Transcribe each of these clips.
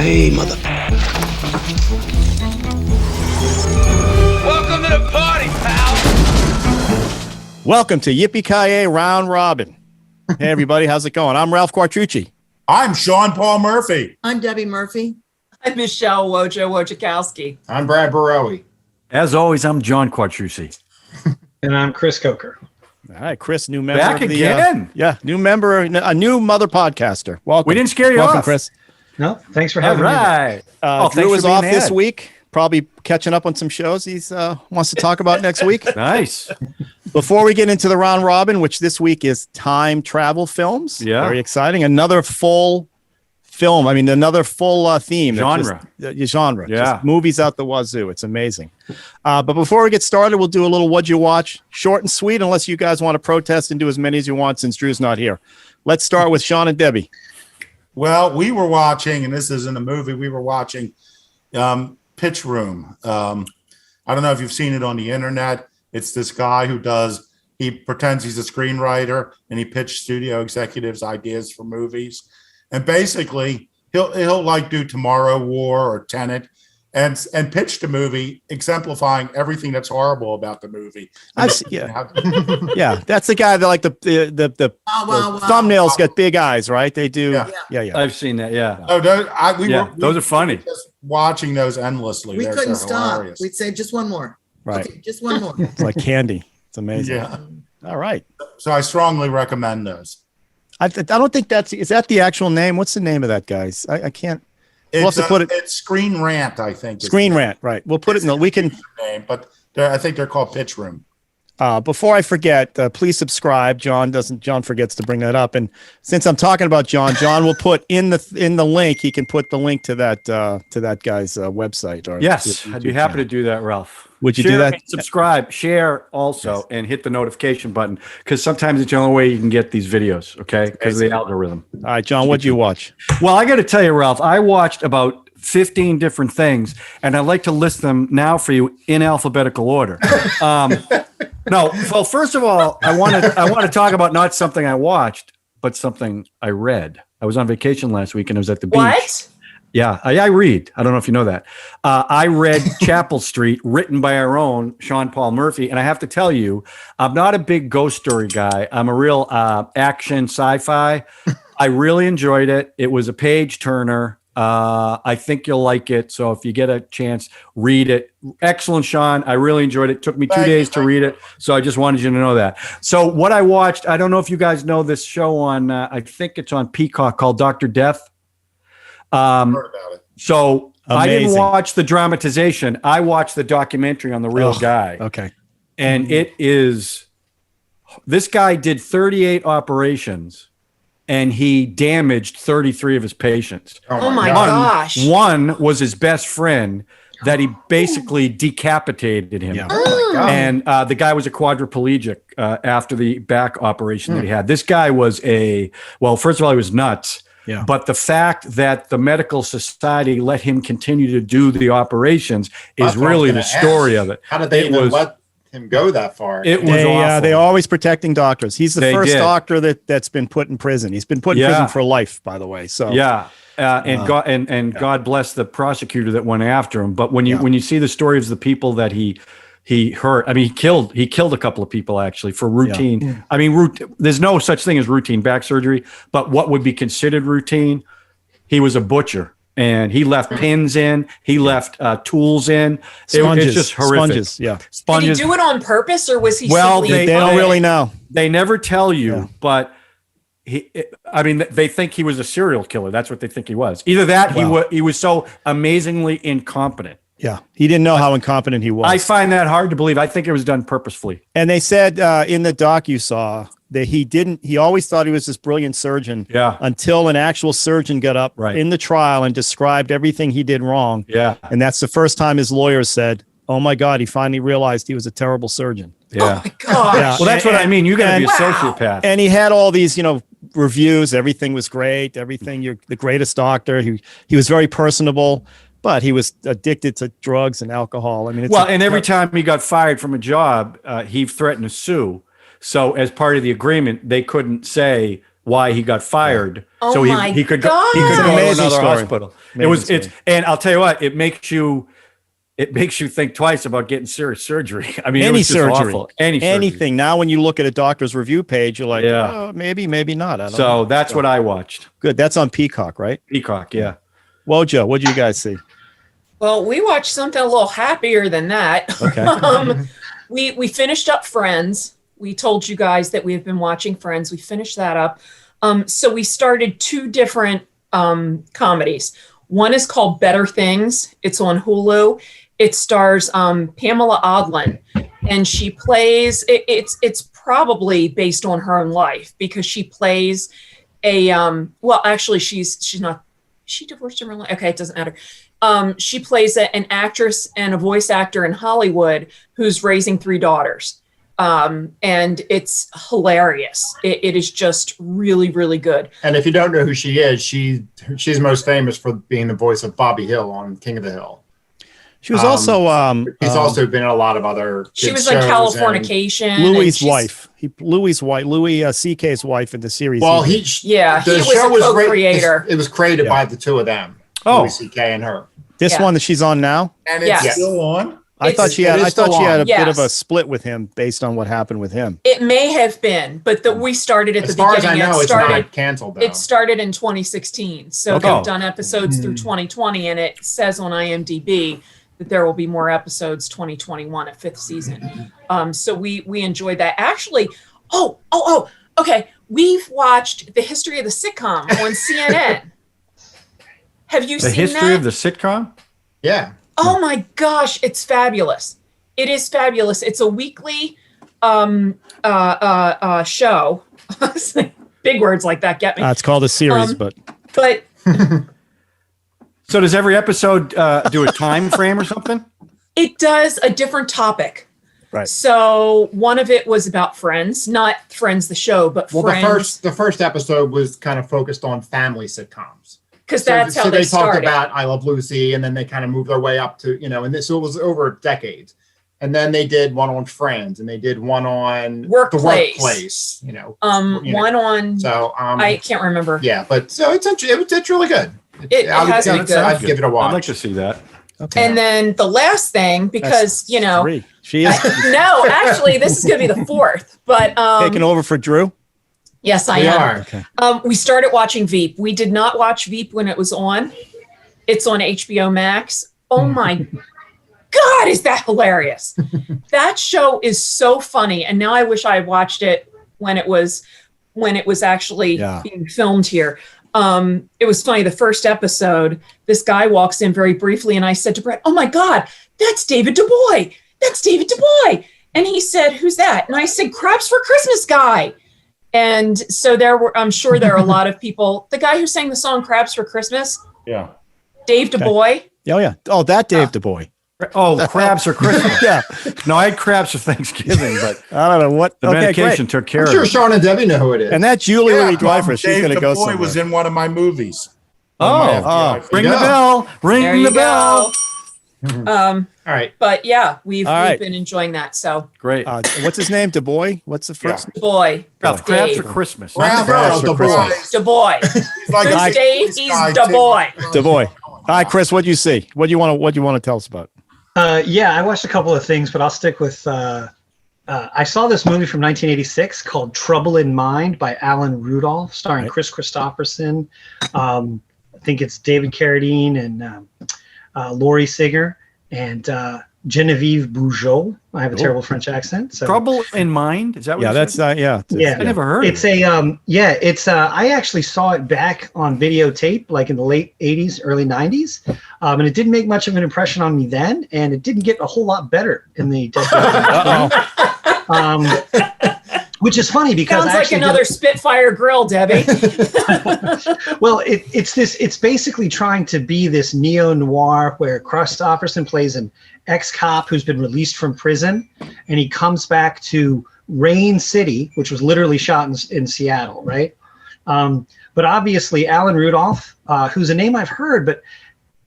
Yippee-Ki-Yay, mother. Welcome to the party, pal. Welcome to Yippee-Ki-Yay Round Robin. Hey, everybody. How's it going? I'm Ralph Quartucci. I'm Sean Paul Murphy. I'm Debbie Murphy. I'm Michelle Wojciechowski. I'm Brad Barowie. As always, I'm John Quartucci. And I'm Chris Coker. All right, Chris, new member. Back of the, again? New member, a new mother podcaster. Welcome. We didn't scare you Welcome, off. Chris. No, thanks for All having me. right. Drew was for being off this ahead. week, probably catching up on some shows he's wants to talk about next week. Nice. Before we get into the round robin, which this week is time travel films. Yeah. Very exciting. Another full film. I mean, another full theme. Genre. Genre. Yeah. Just movies out the wazoo. It's amazing. But before we get started, we'll do a little What'd You Watch? Short and sweet, unless you guys want to protest and do as many as you want since Drew's not here. Let's start with Sean and Debbie. Well, we were watching, and this isn't a movie, we were watching Pitch Room. I don't know if you've seen it on the internet. It's this guy he pretends he's a screenwriter, and he pitched studio executives ideas for movies. And basically, he'll like do Tomorrow War or Tenet and pitch the movie, exemplifying everything that's horrible about the movie. Yeah, that's the guy that like the thumbnails got big eyes, right? They do. Yeah. I've seen that, yeah. Oh, Those are funny. Just watching those endlessly. We They're couldn't so stop. hilarious. We'd say just one more. Right. Okay, just one more. It's like candy. It's amazing. Yeah. All right. So I strongly recommend those. I don't think is that the actual name? What's the name of that, guys? I can't. We'll have to put it. It's Screen Rant, I think. Screen Rant, right? We'll put it in the. We can. Name, but I think they're called Pitch Room. Before I forget, please subscribe. John forgets to bring that up, and since I'm talking about John will put in the link. He can put the link to that guy's website. Or Yes, I'd be happy to do that, Ralph. Would you Share do that? and subscribe, share also, and hit the notification button, because sometimes it's the only way you can get these videos, okay? Because of the algorithm. All right, John, what'd you watch? Well, I got to tell you, Ralph, I watched about 15 different things, and I'd like to list them now for you in alphabetical order. No, well, first of all, I want to talk about not something I watched, but something I read. I was on vacation last week, and I was at the beach. What? Yeah, I read. I don't know if you know that. I read Chapel Street, written by our own Sean Paul Murphy. And I have to tell you, I'm not a big ghost story guy. I'm a real action sci-fi. I really enjoyed it. It was a page turner. I think you'll like it. So if you get a chance, read it. Excellent, Sean. I really enjoyed it. Took me 2 days to read it. So I just wanted you to know that. So what I watched, I don't know if you guys know this show on, I think it's on Peacock, called Dr. Death. Heard about it. So Amazing. I didn't watch the dramatization. I watched the documentary on the real guy. Okay. And this guy did 38 operations, and he damaged 33 of his patients. Oh my gosh. One was his best friend that he basically decapitated him. Yeah. And the guy was a quadriplegic after the back operation that he had. This guy was first of all, he was nuts. Yeah. But the fact that the medical society let him continue to do the operations is really the story of it. How did they even let him go that far? It was awful. They're always protecting doctors. He's the first did. doctor that's been put in prison. He's been put in prison for life, by the way. So yeah. God bless the prosecutor that went after him. But when you see the stories of the people that he hurt, I mean, he killed a couple of people actually for routine. Yeah. I mean, there's no such thing as routine back surgery, but what would be considered routine, he was a butcher, and he left pins in, he left tools in. Sponges, it's just horrific. Sponges. Did he do it on purpose, or was he? Well, simply they don't really know. They never tell you, but they think he was a serial killer. That's what they think he was. Either that, he was so amazingly incompetent. Yeah, he didn't know how incompetent he was. I find that hard to believe. I think it was done purposefully. And they said in the doc you saw that he always thought he was this brilliant surgeon until an actual surgeon got up in the trial and described everything he did wrong. Yeah. And that's the first time his lawyers said, oh my God, he finally realized he was a terrible surgeon. Yeah. Oh my gosh. Yeah. Well, that's what I mean. You got to be a sociopath. And he had all these, reviews. Everything was great. Everything. You're the greatest doctor. He was very personable. But he was addicted to drugs and alcohol. I mean, and every time he got fired from a job, he threatened to sue. So as part of the agreement, they couldn't say why he got fired. Oh so my he could God. he could It's an go to amazing another story. hospital. Amazing It's story. and I'll tell you what, it makes you think twice about getting serious surgery. I mean, it Any was just surgery, awful. Anything. anything. Now, when you look at a doctor's review page, you're like, Yeah. oh, maybe not. I don't So know. that's what I watched. Good. That's on Peacock, right? Peacock, yeah. Wojo, what did you guys see? Well, we watched something a little happier than that. Okay. We finished up Friends. We told you guys that we have been watching Friends. We finished that up. So we started 2 different comedies. One is called Better Things. It's on Hulu. It stars Pamela Adlon, and she plays. It's probably based on her own life because she plays a. Well, actually, she's not. Is she divorced in real life? Okay, it doesn't matter. She plays an actress and a voice actor in Hollywood who's raising 3 daughters. And it's hilarious. It is just really, really good. And if you don't know who she is, she's most famous for being the voice of Bobby Hill on King of the Hill. She was also. He's also been in a lot of other. She kids was like shows Californication. Louis' wife. Louis' wife. Louis C.K.'s wife in the series. Well, the he was show a co-creator. It was created by the 2 of them. Oh. Louis C.K. and her. this one that she's on now. And it's Yes. still on. I thought she had. it is I thought still she had a on. bit of a Yes. split with him based on what happened with him. It may have been, but we started at As the far as I beginning. know, It it's started. not canceled though. It started in 2016. So Okay. they've done episodes through 2020, and it says on IMDb that there will be more episodes 2021, a 5th season. So we enjoyed that. Actually, okay. We've watched the history of the sitcom on CNN. Have you The seen history that? of the sitcom? Yeah. Oh my gosh, it's fabulous. It is fabulous. It's a weekly show. Big words like that get me. It's called a series, but So does every episode do a time frame or something? it does a different topic. Right. So one of it was about Friends, not Friends the show, but Well, Friends. the first episode was kind of focused on family sitcoms. Because that's how they they talked started. about I Love Lucy, and then they kind of moved their way up to, so it was over decades. And then they did one on Friends, and they did one on Workplace. the workplace. One on. So I can't remember. Yeah, but so it's really good. It has been good. I'd give it a watch. I'd like to see that. okay. And then the last thing, because That's 3. She is no, actually, this is going to be the 4th. But taking over for Drew. yes, I We am. are. Okay. We started watching Veep. We did not watch Veep when it was on. It's on HBO Max. Oh my God, is that hilarious? That show is so funny. And now I wish I had watched it when it was actually being filmed here. It was funny. The first episode, this guy walks in very briefly, and I said to Brett, "Oh my God, that's David Du Bois. That's David Du Bois." And he said, "Who's that?" And I said, "Crabs for Christmas guy." And so I'm sure there are a lot of people. The guy who sang the song "Crabs for Christmas," Yeah. Dave Du Bois. Oh yeah. Oh, that Dave Du Bois. Oh, crabs for Christmas. Yeah. No, I had crabs for Thanksgiving, but I don't know what. the Okay, medication great. took care I'm of sure it. Sean and Debbie know who it is. And that Julie Louis Dreyfus. She's Dave going to Du go Bois somewhere. was in one of my movies. Oh, ring the Yeah. bell. There Ring you the bell. go. All right. But yeah, we've All right. been enjoing that. So Great. What's his name? Du Bois. What's the first? Du Bois. Crabs Dave. for Christmas. Crabs Crabs for for Christmas. Du Bois. He's like Who's a Dave? police He's guy, Du too. Bois. Du Bois. All right, Chris. What do you see? What do you want to tell us about? Yeah, I watched a couple of things, but I'll stick with. I saw this movie from 1986 called Trouble in Mind by Alan Rudolph, starring Chris Christopherson. I think it's David Carradine and Laurie Singer and Genevieve Bujold. I have a terrible French accent. So. Trouble in Mind? Is that what Yeah, you that's said? yeah. Yeah. I never heard It's of it. I actually saw it back on videotape, like in the late 80s, early 90s. And it didn't make much of an impression on me then, and it didn't get a whole lot better in the decade. Which is funny because Sounds I like actually another Spitfire grill, Debbie. well, it's basically trying to be this neo-noir where Christopherson plays an ex-cop who's been released from prison, and he comes back to Rain City, which was literally shot in Seattle, right? But obviously Alan Rudolph, who's a name I've heard, but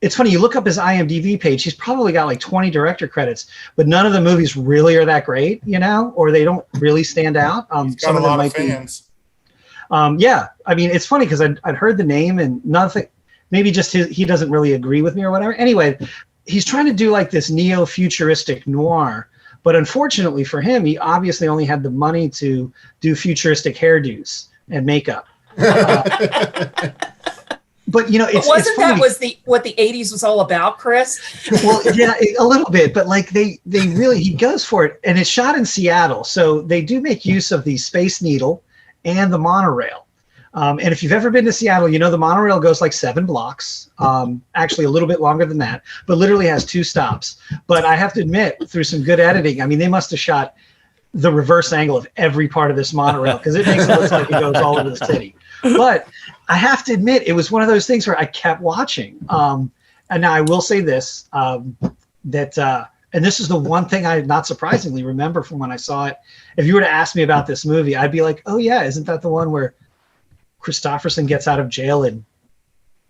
it's funny, you look up his IMDb page, he's probably got like 20 director credits, but none of the movies really are that great, or they don't really stand out. He's got a lot of fans. Yeah, I mean, it's funny because I'd heard the name and nothing. Maybe just he doesn't really agree with me or whatever. Anyway, he's trying to do like this neo-futuristic noir, but unfortunately for him, he obviously only had the money to do futuristic hairdos and makeup. But you know, wasn't that what the 80s was all about, Chris? Well, yeah, a little bit, but like they really, he goes for it, and it's shot in Seattle, so they do make use of the Space Needle and the monorail. And if you've ever been to Seattle, you know the monorail goes like 7 blocks, actually a little bit longer than that, but literally has 2 stops. But I have to admit, through some good editing, I mean, they must have shot the reverse angle of every part of this monorail because it makes it look like it goes all over the city. But I have to admit, it was one of those things where I kept watching. And now I will say this, and this is the one thing I, not surprisingly, remember from when I saw it. If you were to ask me about this movie, I'd be like, oh yeah, isn't that the one where Christopherson gets out of jail and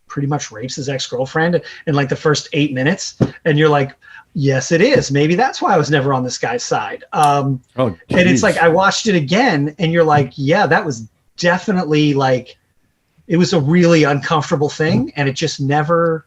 pretty much rapes his ex-girlfriend in like the first 8 minutes? And you're like, yes, it is. Maybe that's why I was never on this guy's side. And it's like, I watched it again and you're like, yeah, that was definitely like, it was a really uncomfortable thing. And it just never,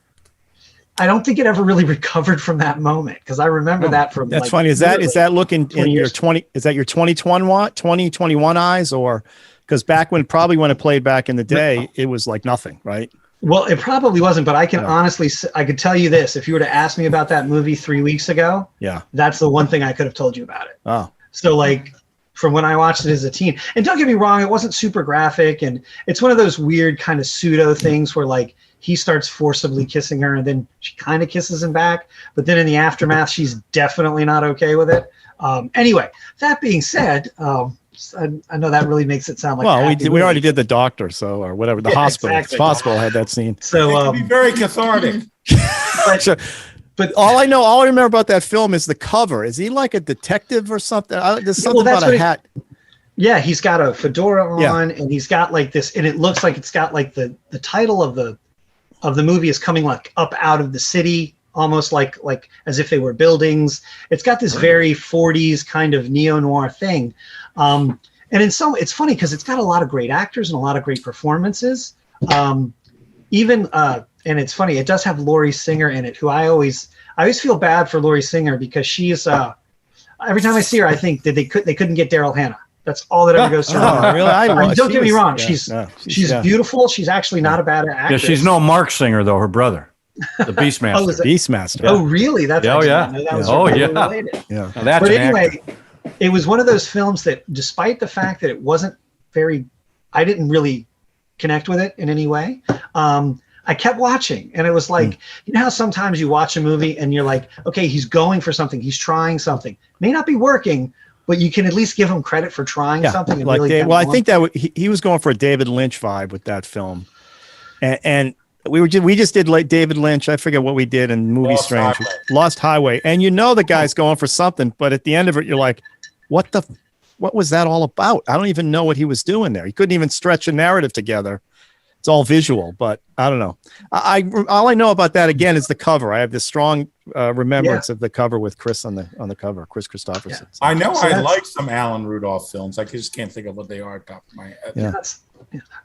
I don't think it ever really recovered from that moment. Cause I remember that from that's like, funny. Is that looking in your 2021 eyes, or because back when it played back in the day, it was like nothing, right? Well, it probably wasn't, but I can honestly, I could tell you this. If you were to ask me about that movie 3 weeks ago, that's the one thing I could have told you about it. Oh, so like from when I watched it as a teen, and don't get me wrong, it wasn't super graphic. And it's one of those weird kind of pseudo things where like he starts forcibly kissing her and then she kind of kisses him back. But then in the aftermath, she's definitely not okay with it. Anyway, that being said, I know that really makes it sound like, well, we already did The Doctor, so, or whatever, the hospital. Exactly. The hospital had that scene. So it can be very cathartic. But all I remember about that film is the cover. Is he like a detective or something? There's something about a hat. Yeah, he's got a fedora on, and he's got like this, and it looks like it's got like the title of the movie is coming like up out of the city, almost like as if they were buildings. It's got this very 40s kind of neo-noir thing. And it's funny because it's got a lot of great actors and a lot of great performances. And it's funny, it does have Laurie Singer in it, who I always feel bad for Laurie Singer because she's every time I see her, I think that they couldn't get Daryl Hannah. That's all that ever goes through my mind. Really? Don't get me wrong, she's beautiful. She's actually not a bad actress. Yeah, she's no Mark Singer though, her brother. The Beastmaster. Beastmaster. Oh, really? That's Related. Yeah. Now that's but anyway, it was one of those films that, despite the fact that it wasn't I didn't really connect with it in any way. I kept watching, and it was like, you know how sometimes you watch a movie and you're like, okay, he's going for something, he's trying something, may not be working, but you can at least give him credit for trying something. And like really I think that he was going for a David Lynch vibe with that film, and we just did like David Lynch. I forget what we did in Movie Strange, Lost Highway, and you know the guy's going for something, but at the end of it, you're like, what was that all about? I don't even know what he was doing there. He couldn't even stretch a narrative together. It's all visual, but I don't know. All I know about that again is the cover. I have this strong remembrance of the cover with Chris on the cover, Chris Christopherson. Yeah. I know I like some Alan Rudolph films. I just can't think of what they are at the top of my head. Yeah.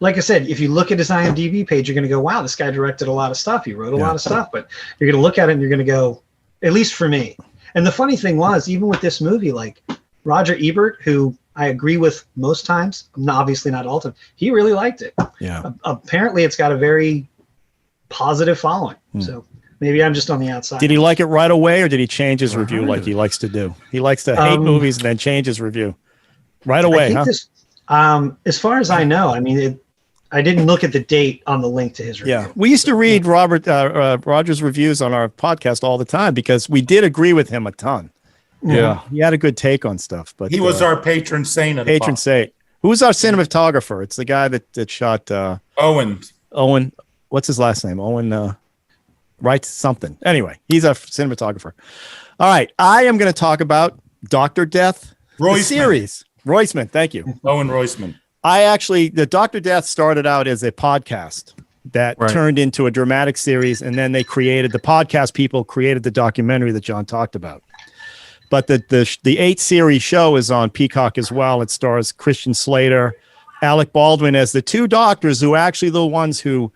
Like I said, if you look at his IMDb page, you're going to go, wow, this guy directed a lot of stuff. He wrote a lot of stuff, but you're going to look at it and you're going to go, at least for me. And the funny thing was, even with this movie, like Roger Ebert, who I agree with most times, obviously not all the time, he really liked it. Yeah. Apparently it's got a very positive following. So maybe I'm just on the outside. Did he like it right away, or did he change his review like he likes to do? He likes to hate movies and then change his review right away, as far as I know, I mean, I didn't look at the date on the link to his review. Yeah, we used to read Roger's reviews on our podcast all the time because we did agree with him a ton. Yeah, he had a good take on stuff, but he was our patron saint. Patron saint. Who's our cinematographer? It's the guy that shot Owen. Owen, what's his last name? Owen writes something. Anyway, he's our cinematographer. All right, I am going to talk about Dr. Death, the series. Roisman, thank you. Owen Roisman. The Dr. Death started out as a podcast that turned into a dramatic series, and then the podcast people created the documentary that John talked about. But the 8-series show is on Peacock as well. It stars Christian Slater, Alec Baldwin as the two doctors who are actually the ones who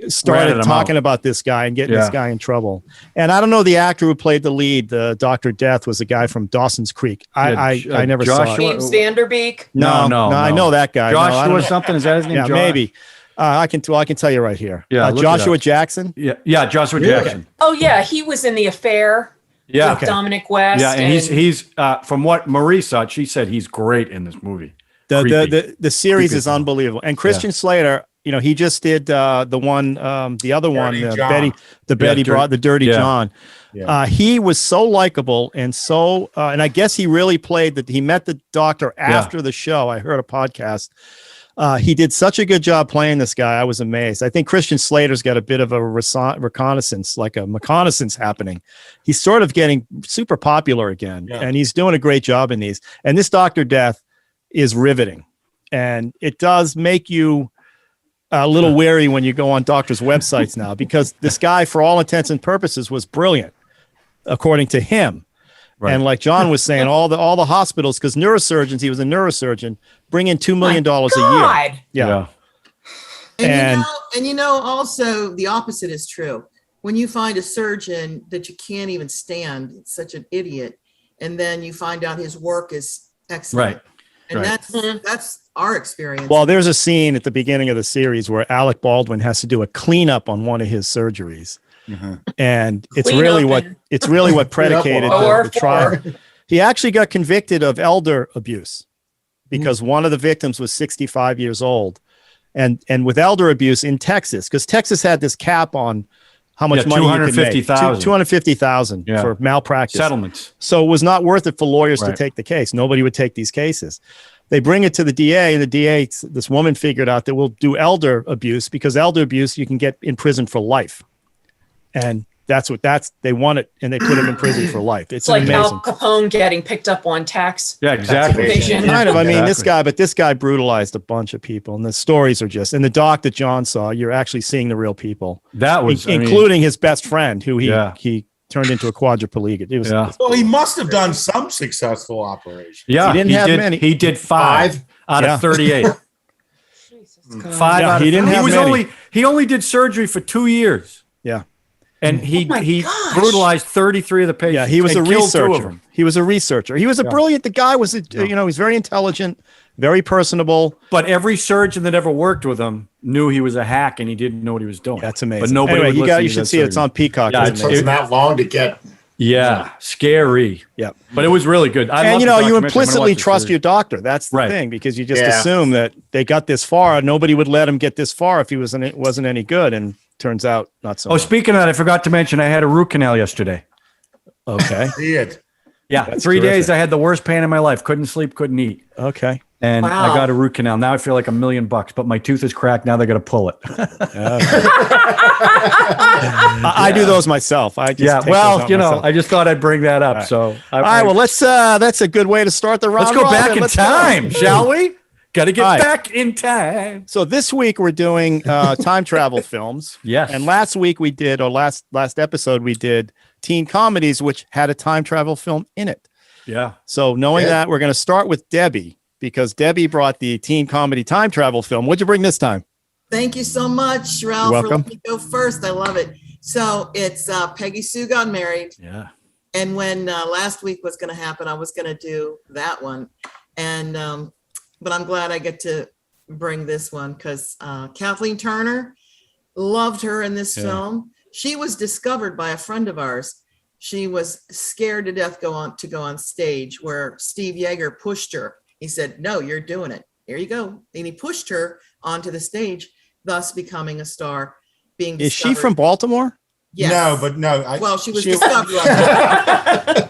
started talking about this guy and getting this guy in trouble. And I don't know the actor who played the lead, the Dr. Death, was a guy from Dawson's Creek. I never saw it. James Vanderbeek. No, I know that guy. Joshua something, is that his name? Yeah, maybe. I can tell you right here. Yeah, Joshua Jackson. Yeah, Joshua Jackson. Oh yeah, he was in The Affair. Yeah, with Dominic West. Yeah, and he's from what Marie saw, she said he's great in this movie. The series is unbelievable. And Christian Slater, you know, he just did the one, the other one, the Dirty John. Yeah. He was so likable and so, and I guess he really played that. He met the doctor after the show. I heard a podcast. He did such a good job playing this guy. I was amazed. I think Christian Slater's got a bit of a reconnaissance, like a reconnaissance happening. He's sort of getting super popular again, and he's doing a great job in these. And this Dr. Death is riveting, and it does make you a little wary when you go on doctors' websites now, because this guy, for all intents and purposes, was brilliant, according to him. Right. And like John was saying, all the hospitals, because neurosurgeons, he was a neurosurgeon, bring in $2 million a year. Yeah. And you know, also the opposite is true. When you find a surgeon that you can't even stand, it's such an idiot, and then you find out his work is excellent. Right. And that's our experience. Well, there's a scene at the beginning of the series where Alec Baldwin has to do a cleanup on one of his surgeries. Mm-hmm. And it's really what predicated the trial. He actually got convicted of elder abuse because one of the victims was 65 years old. And with elder abuse in Texas, because Texas had this cap on how much money you could make. $250,000 for malpractice settlements. So it was not worth it for lawyers to take the case. Nobody would take these cases. They bring it to the DA, and the DA, this woman figured out that we'll do elder abuse, because elder abuse you can get in prison for life. And they want it, and they put him in prison for life. It's like amazing. Al Capone getting picked up on tax. Yeah, exactly. Kind of. I mean, this guy brutalized a bunch of people, and the stories are just. And the doc that John saw, you're actually seeing the real people. That was, including his best friend, who he turned into a quadriplegic. It was. Well, he must have done some successful operations. Yeah, he didn't have many. He did 5 out of 38. 5 out of. He didn't have many. He only did surgery for 2 years. Yeah. And he brutalized 33 of the patients. Yeah, he was a researcher. He was a researcher. He was a brilliant. The guy was, he's very intelligent, very personable. But every surgeon that ever worked with him knew he was a hack, and he didn't know what he was doing. That's amazing. But nobody. Anyway, you should see it. It's on Peacock. Yeah, it took that long to get. Yeah, scary. Yeah, but it was really good. And you implicitly trust your doctor. That's the thing, because you just assume that they got this far. Nobody would let him get this far if he wasn't any good. And turns out not so. Oh, speaking of that, I forgot to mention I had a root canal yesterday. Okay. Yeah, That's 3 days. terrific. I had the worst pain in my life. Couldn't sleep, couldn't eat. Okay. And I got a root canal. Now I feel like $1 million, but my tooth is cracked. Now they got to pull it. I do those myself. I just myself. I just thought I'd bring that up. All right. So, all right. Well, that's a good way to start the round. Let's go back in time, shall we? Got to get back in time. So this week we're doing time travel films. Yes. And last week we did, or last episode we did teen comedies, which had a time travel film in it. Yeah. So knowing that, we're going to start with Debbie, because Debbie brought the teen comedy time travel film. What'd you bring this time? Thank you so much, Ralph. You're welcome. For letting me go first. I love it. So it's Peggy Sue Got Married. Yeah. And when last week was going to happen, I was going to do that one. And but I'm glad I get to bring this one, because Kathleen Turner, loved her in this film. She was discovered by a friend of ours. She was scared to death to go on stage, where Steve Yeager pushed her. He said, "No, you're doing it. Here you go." And he pushed her onto the stage, thus becoming a star. Is she from Baltimore? Yes. She was discovered.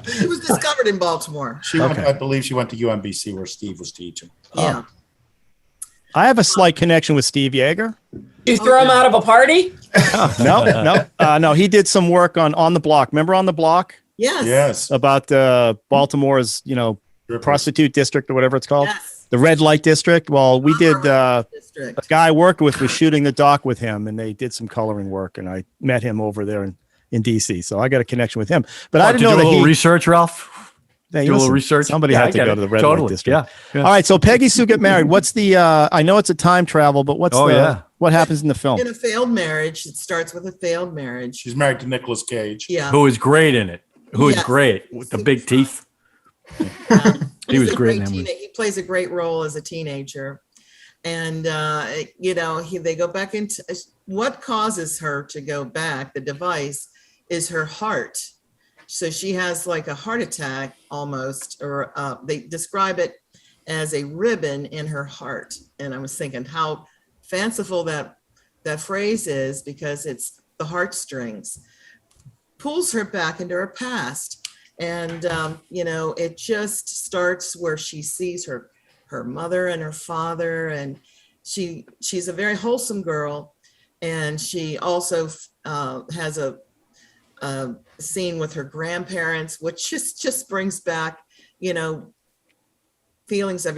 She was discovered in Baltimore. I believe she went to UMBC, where Steve was teaching. Yeah. I have a slight connection with Steve Yeager. You throw him out of a party? No. He did some work on the Block. Remember On the Block? Yes. About Baltimore's, prostitute district or whatever it's called. Yes. The red light district. Well, we did. A guy I worked with was shooting the doc with him, and they did some coloring work, and I met him over there in DC. So I got a connection with him. But I didn't know that research, Ralph. Hey, Do a little listen, research. Somebody Yeah, had I to get go it. to the red Totally. light district. Yeah. All right. So Peggy Sue get married. What's the? I know it's a time travel, but what happens in the film? In a failed marriage, it starts with a failed marriage. She's married to Nicolas Cage. Yeah. Who is great in it? Who is great with the big teeth? He was great in that movie. He plays a great role as a teenager. And, they go back into what causes her to go back. The device is her heart. So she has like a heart attack almost, or they describe it as a ribbon in her heart. And I was thinking how fanciful that phrase is, because it's the heartstrings. Pulls her back into her past. And, it just starts where she sees her mother and her father, and she's a very wholesome girl. And she also has a scene with her grandparents, which just brings back, feelings of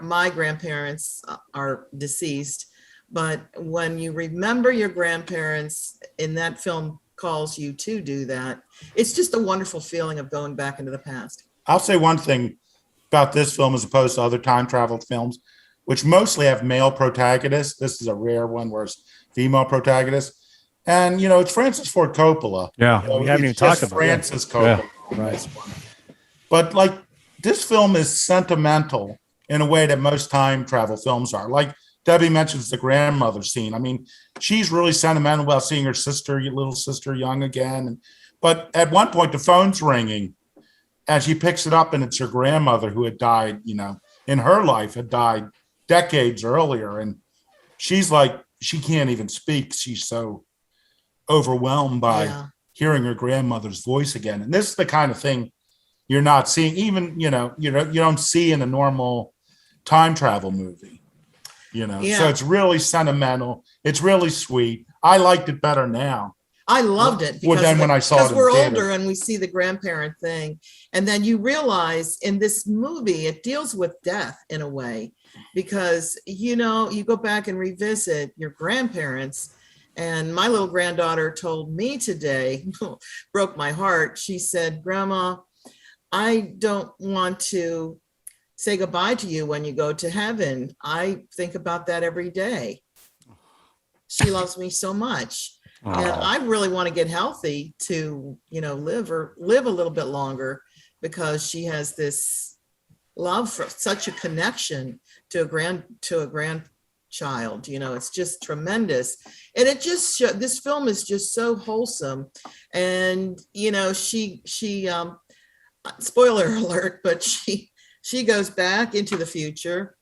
my grandparents are deceased. But when you remember your grandparents, in that film calls you to do that, it's just a wonderful feeling of going back into the past. I'll say one thing about this film as opposed to other time travel films, which mostly have male protagonists. This is a rare one where it's female protagonists. And, it's Francis Ford Coppola. Yeah. We haven't even talked about Francis Coppola. Yeah. Right. But like, this film is sentimental in a way that most time travel films are. Like Debbie mentions the grandmother scene. I mean, she's really sentimental about seeing her sister, your little sister, young again. But at one point, the phone's ringing, and she picks it up, and it's her grandmother who had died, in her life, had died decades earlier. And she's like, she can't even speak. She's so overwhelmed by hearing her grandmother's voice again. And this is the kind of thing you're not seeing, even, you don't see in a normal time travel movie. So it's really sentimental. It's really sweet. I liked it better now. I loved it because when I saw it, because we're older and we see the grandparent thing, and then you realize in this movie it deals with death in a way, because you go back and revisit your grandparents. And my little granddaughter told me today, broke my heart. She said, "Grandma, I don't want to say goodbye to you when you go to heaven. I think about that every day. She loves me so much." And I really want to get healthy to, live a little bit longer, because she has this love for such a connection to a grandchild. It's just tremendous. And it just this film is just so wholesome. And, she spoiler alert, but she goes back into the future,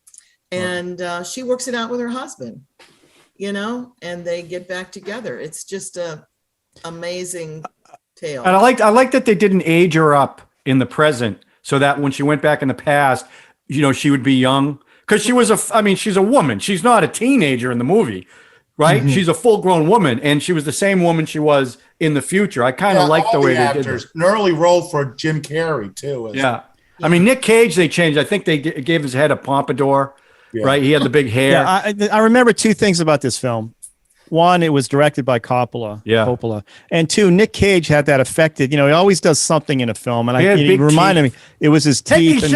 and she works it out with her husband. And they get back together. It's just a amazing tale. And I like that they didn't age her up in the present, so that when she went back in the past, she would be young, because she's a woman. She's not a teenager in the movie, right? Mm-hmm. She's a full-grown woman, and she was the same woman she was in the future. I kind of like the way they did it. An early role for Jim Carrey too. Yeah. I mean, Nick Cage, they changed. I think they gave his head a pompadour. Yeah. Right, he had the big hair. Yeah, I remember two things about this film. One, it was directed by Coppola. And two, Nick Cage had that affected. He always does something in a film, and he reminded me it was his teeth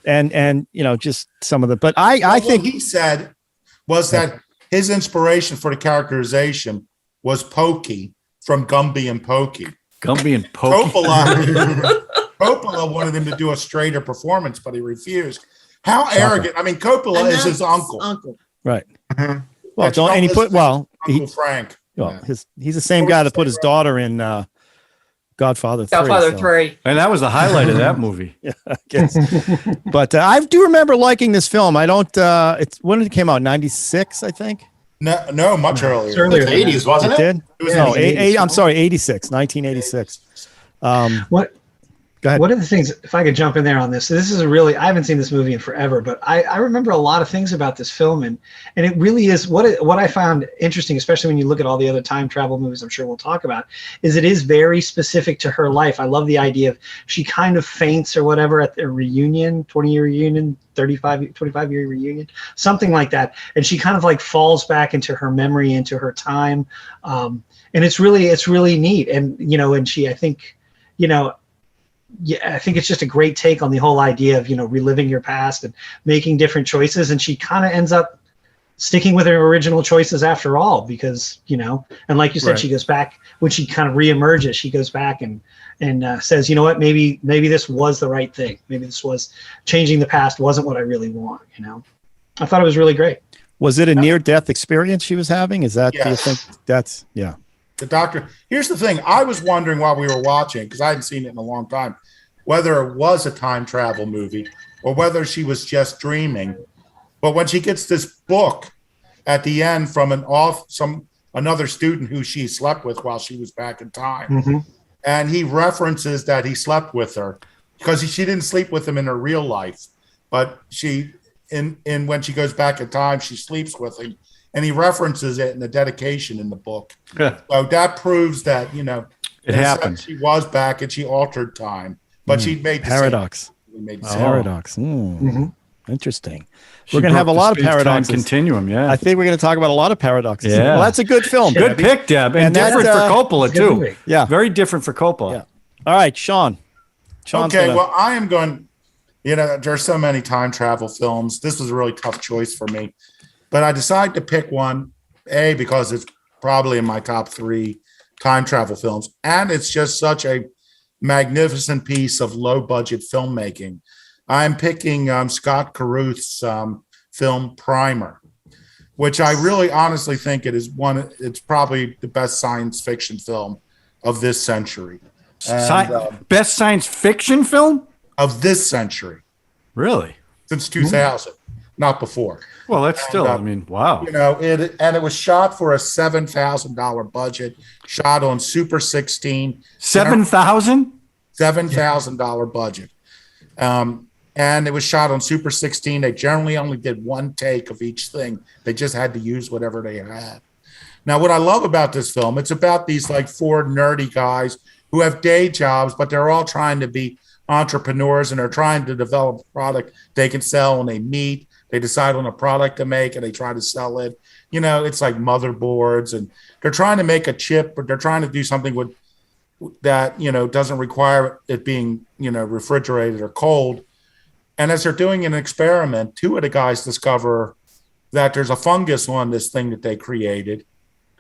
and just some of the. But I think what he said was that his inspiration for the characterization was Pokey from Gumby and Pokey. Gumby and Pokey. Coppola wanted him to do a straighter performance, but he refused. How arrogant! I mean, Coppola is his uncle. Right. Well, Uncle Frank. Well, he's the same guy that put his daughter in Godfather 3. Godfather 3. And that was the highlight of that movie. Yeah, I guess. But I do remember liking this film. I don't. It's when it came out, 96, I think. No, much earlier. It's earlier, 80s, wasn't it? Did? It was 80s. I'm sorry, 86, 1986. What? Go ahead. One of the things, if I could jump in there on this, this is I haven't seen this movie in forever, but I remember a lot of things about this film, and it really is what I found interesting, especially when you look at all the other time travel movies I'm sure we'll talk about, is it is very specific to her life. I love the idea of she kind of faints or whatever at the reunion, 20-year reunion, 25-year reunion, something like that, and she kind of like falls back into her memory, into her time, and it's really neat, and and she, I think, yeah, I think it's just a great take on the whole idea of, reliving your past and making different choices. And she kind of ends up sticking with her original choices after all, because, and like you said, she goes back when she kind of reemerges, she goes back and says, you know what, maybe this was the right thing. Maybe this was changing the past wasn't what I really want. I thought it was really great. Was it a near-death experience she was having? Is that, do you think that's, yeah. The doctor, here's the thing. I was wondering while we were watching, because I hadn't seen it in a long time, whether it was a time travel movie or whether she was just dreaming. But when she gets this book at the end from another student who she slept with while she was back in time, and he references that he slept with her because she didn't sleep with him in her real life, but when she goes back in time, she sleeps with him, and he references it in the dedication in the book. So that proves that it happened. She was back and she altered time, but she made the paradox. Paradox. Interesting. We're going to have a lot of paradoxes. Continuum, yeah. I think we're going to talk about a lot of paradoxes. Yeah. Well, that's a good film. Good pick, Deb. And different for Coppola, too. Yeah. Very different for Coppola. Yeah. All right, Sean. Well, I am going, there's so many time travel films. This was a really tough choice for me. But I decided to pick one, because it's probably in my top 3 time travel films. And it's just such a magnificent piece of low-budget filmmaking. I'm picking Scott Carruth's film Primer, which I really honestly think it's probably the best science fiction film of this century. And, best science fiction film? Of this century. Really? Since 2000, not before. Well, that's still, wow. It was shot for a $7,000 budget, shot on Super 16. $7,000? $7,000 budget. And it was shot on Super 16. They generally only did one take of each thing. They just had to use whatever they had. Now, what I love about this film, it's about these 4 nerdy guys who have day jobs, but they're all trying to be entrepreneurs, and they're trying to develop a product they can sell, and they meet. They decide on a product to make, and they try to sell it. It's like motherboards, and they're trying to make a chip, but they're trying to do something that doesn't require it being refrigerated or cold. And as they're doing an experiment, 2 of the guys discover that there's a fungus on this thing that they created,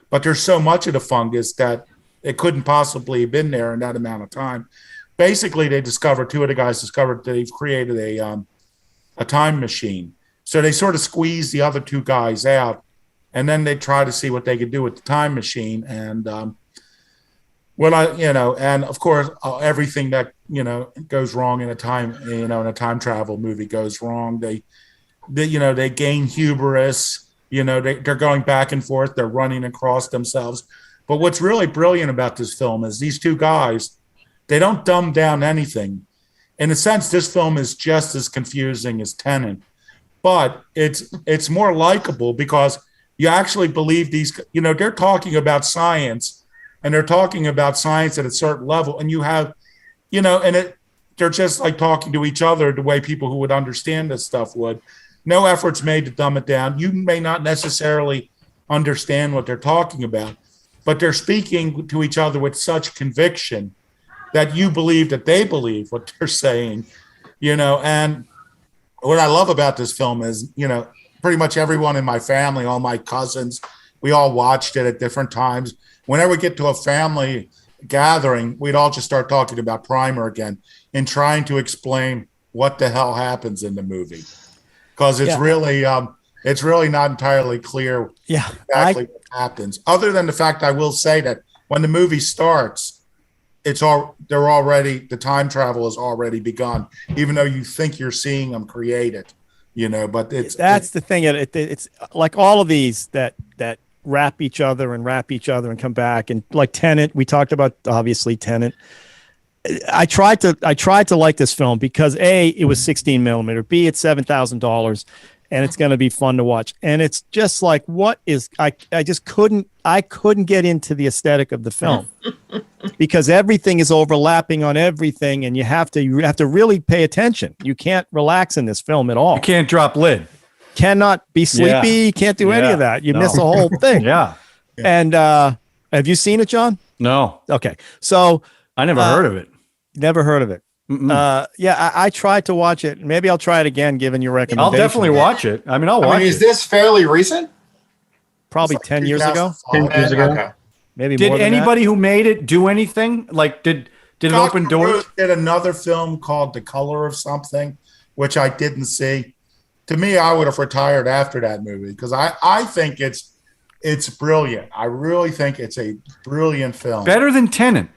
but there's so much of the fungus that it couldn't possibly have been there in that amount of time. Basically, 2 of the guys discovered that they've created a time machine. So they sort of squeeze the other 2 guys out, and then they try to see what they could do with the time machine. And and of course, everything that goes wrong in a time travel movie goes wrong. They gain hubris. They're going back and forth. They're running across themselves. But what's really brilliant about this film is these 2 guys, they don't dumb down anything. In a sense, this film is just as confusing as Tenet, but it's more likable because you actually believe they're talking about science. And they're talking about science at a certain level, and you have, they're just like talking to each other the way people who would understand this stuff would. No efforts made to dumb it down. You may not necessarily understand what they're talking about, but they're speaking to each other with such conviction that you believe that they believe what they're saying, And what I love about this film is, pretty much everyone in my family, all my cousins, we all watched it at different times. Whenever we get to a family gathering, we'd all just start talking about Primer again and trying to explain what the hell happens in the movie, because it's really not entirely clear exactly what happens. Other than the fact, I will say that when the movie starts, the time travel has already begun, even though you think you're seeing them create it, But that's the thing. It's like all of these that wrap each other and come back, and like Tenet, we talked about, obviously Tenet. I tried to like this film because A, it was 16 millimeter, B, it's $7,000, and it's going to be fun to watch. And it's just like, I just couldn't get into the aesthetic of the film because everything is overlapping on everything, and you have to really pay attention. You can't relax in this film at all. You can't drop lid. Cannot be sleepy. Can't do any of that. You miss the whole thing. Yeah. And have you seen it, John? No. Okay. So I never heard of it. Never heard of it. Yeah, I tried to watch it. Maybe I'll try it again, given your I'll recommendation. definitely watch it. I mean, I'll watch is it. this fairly recent? Probably 10 years ago. 2005. 10 years ago. Okay. Maybe Did more than anybody who made it do anything? Like, did it Scott open doors? Carruth did another film called The Color of Something, which I didn't see. To me, I would have retired after that movie because I think it's brilliant. I really think it's a brilliant film. Better than Tenet.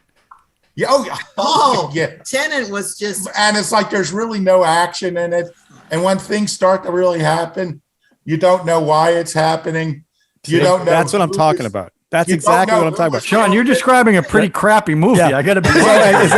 Yeah, oh yeah. Oh, Yeah. Tenet was just, And it's like there's really no action in it. And when things start to really happen, you don't know why it's happening. You don't know. That's what I'm who talking is- about. That's you exactly don't what know I'm talking who about. is- Sean, you're describing a pretty crappy movie. Yeah. I got to be So, honest.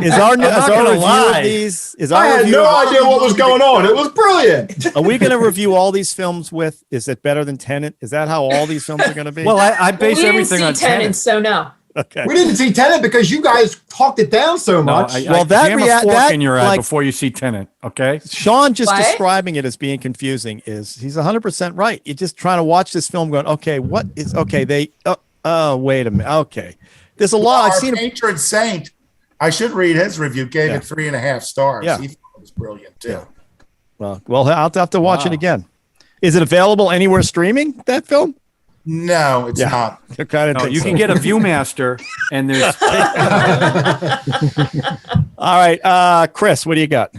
is our not gonna review lie. of these? Is I our had review? no of- idea what was going on. It was brilliant. Are we going to review all these films with? Is it better than Tenet? Is that how all these films are going to be? Well, I We base didn't everything see on Tenet, Tenet. so no. okay. We didn't see Tenet because you guys talked it down so No, much. I Well, that jam rea- a fork that, in your eye like- before you see Tenet. Okay. Sean just What? describing it as being confusing is he's 100% right. You're just trying to watch this film going, okay, what is okay? Wait a minute. Okay. There's a lot. I've Our seen patron saint, I should read his review, gave it 3.5 stars. Yeah. He thought it was brilliant too. Well, I'll have to watch it Wow. again. Is it available anywhere streaming, that film? No, it's Yeah. not. I kind of No, think you so. can get a ViewMaster, and there's All right. Chris, what do you got?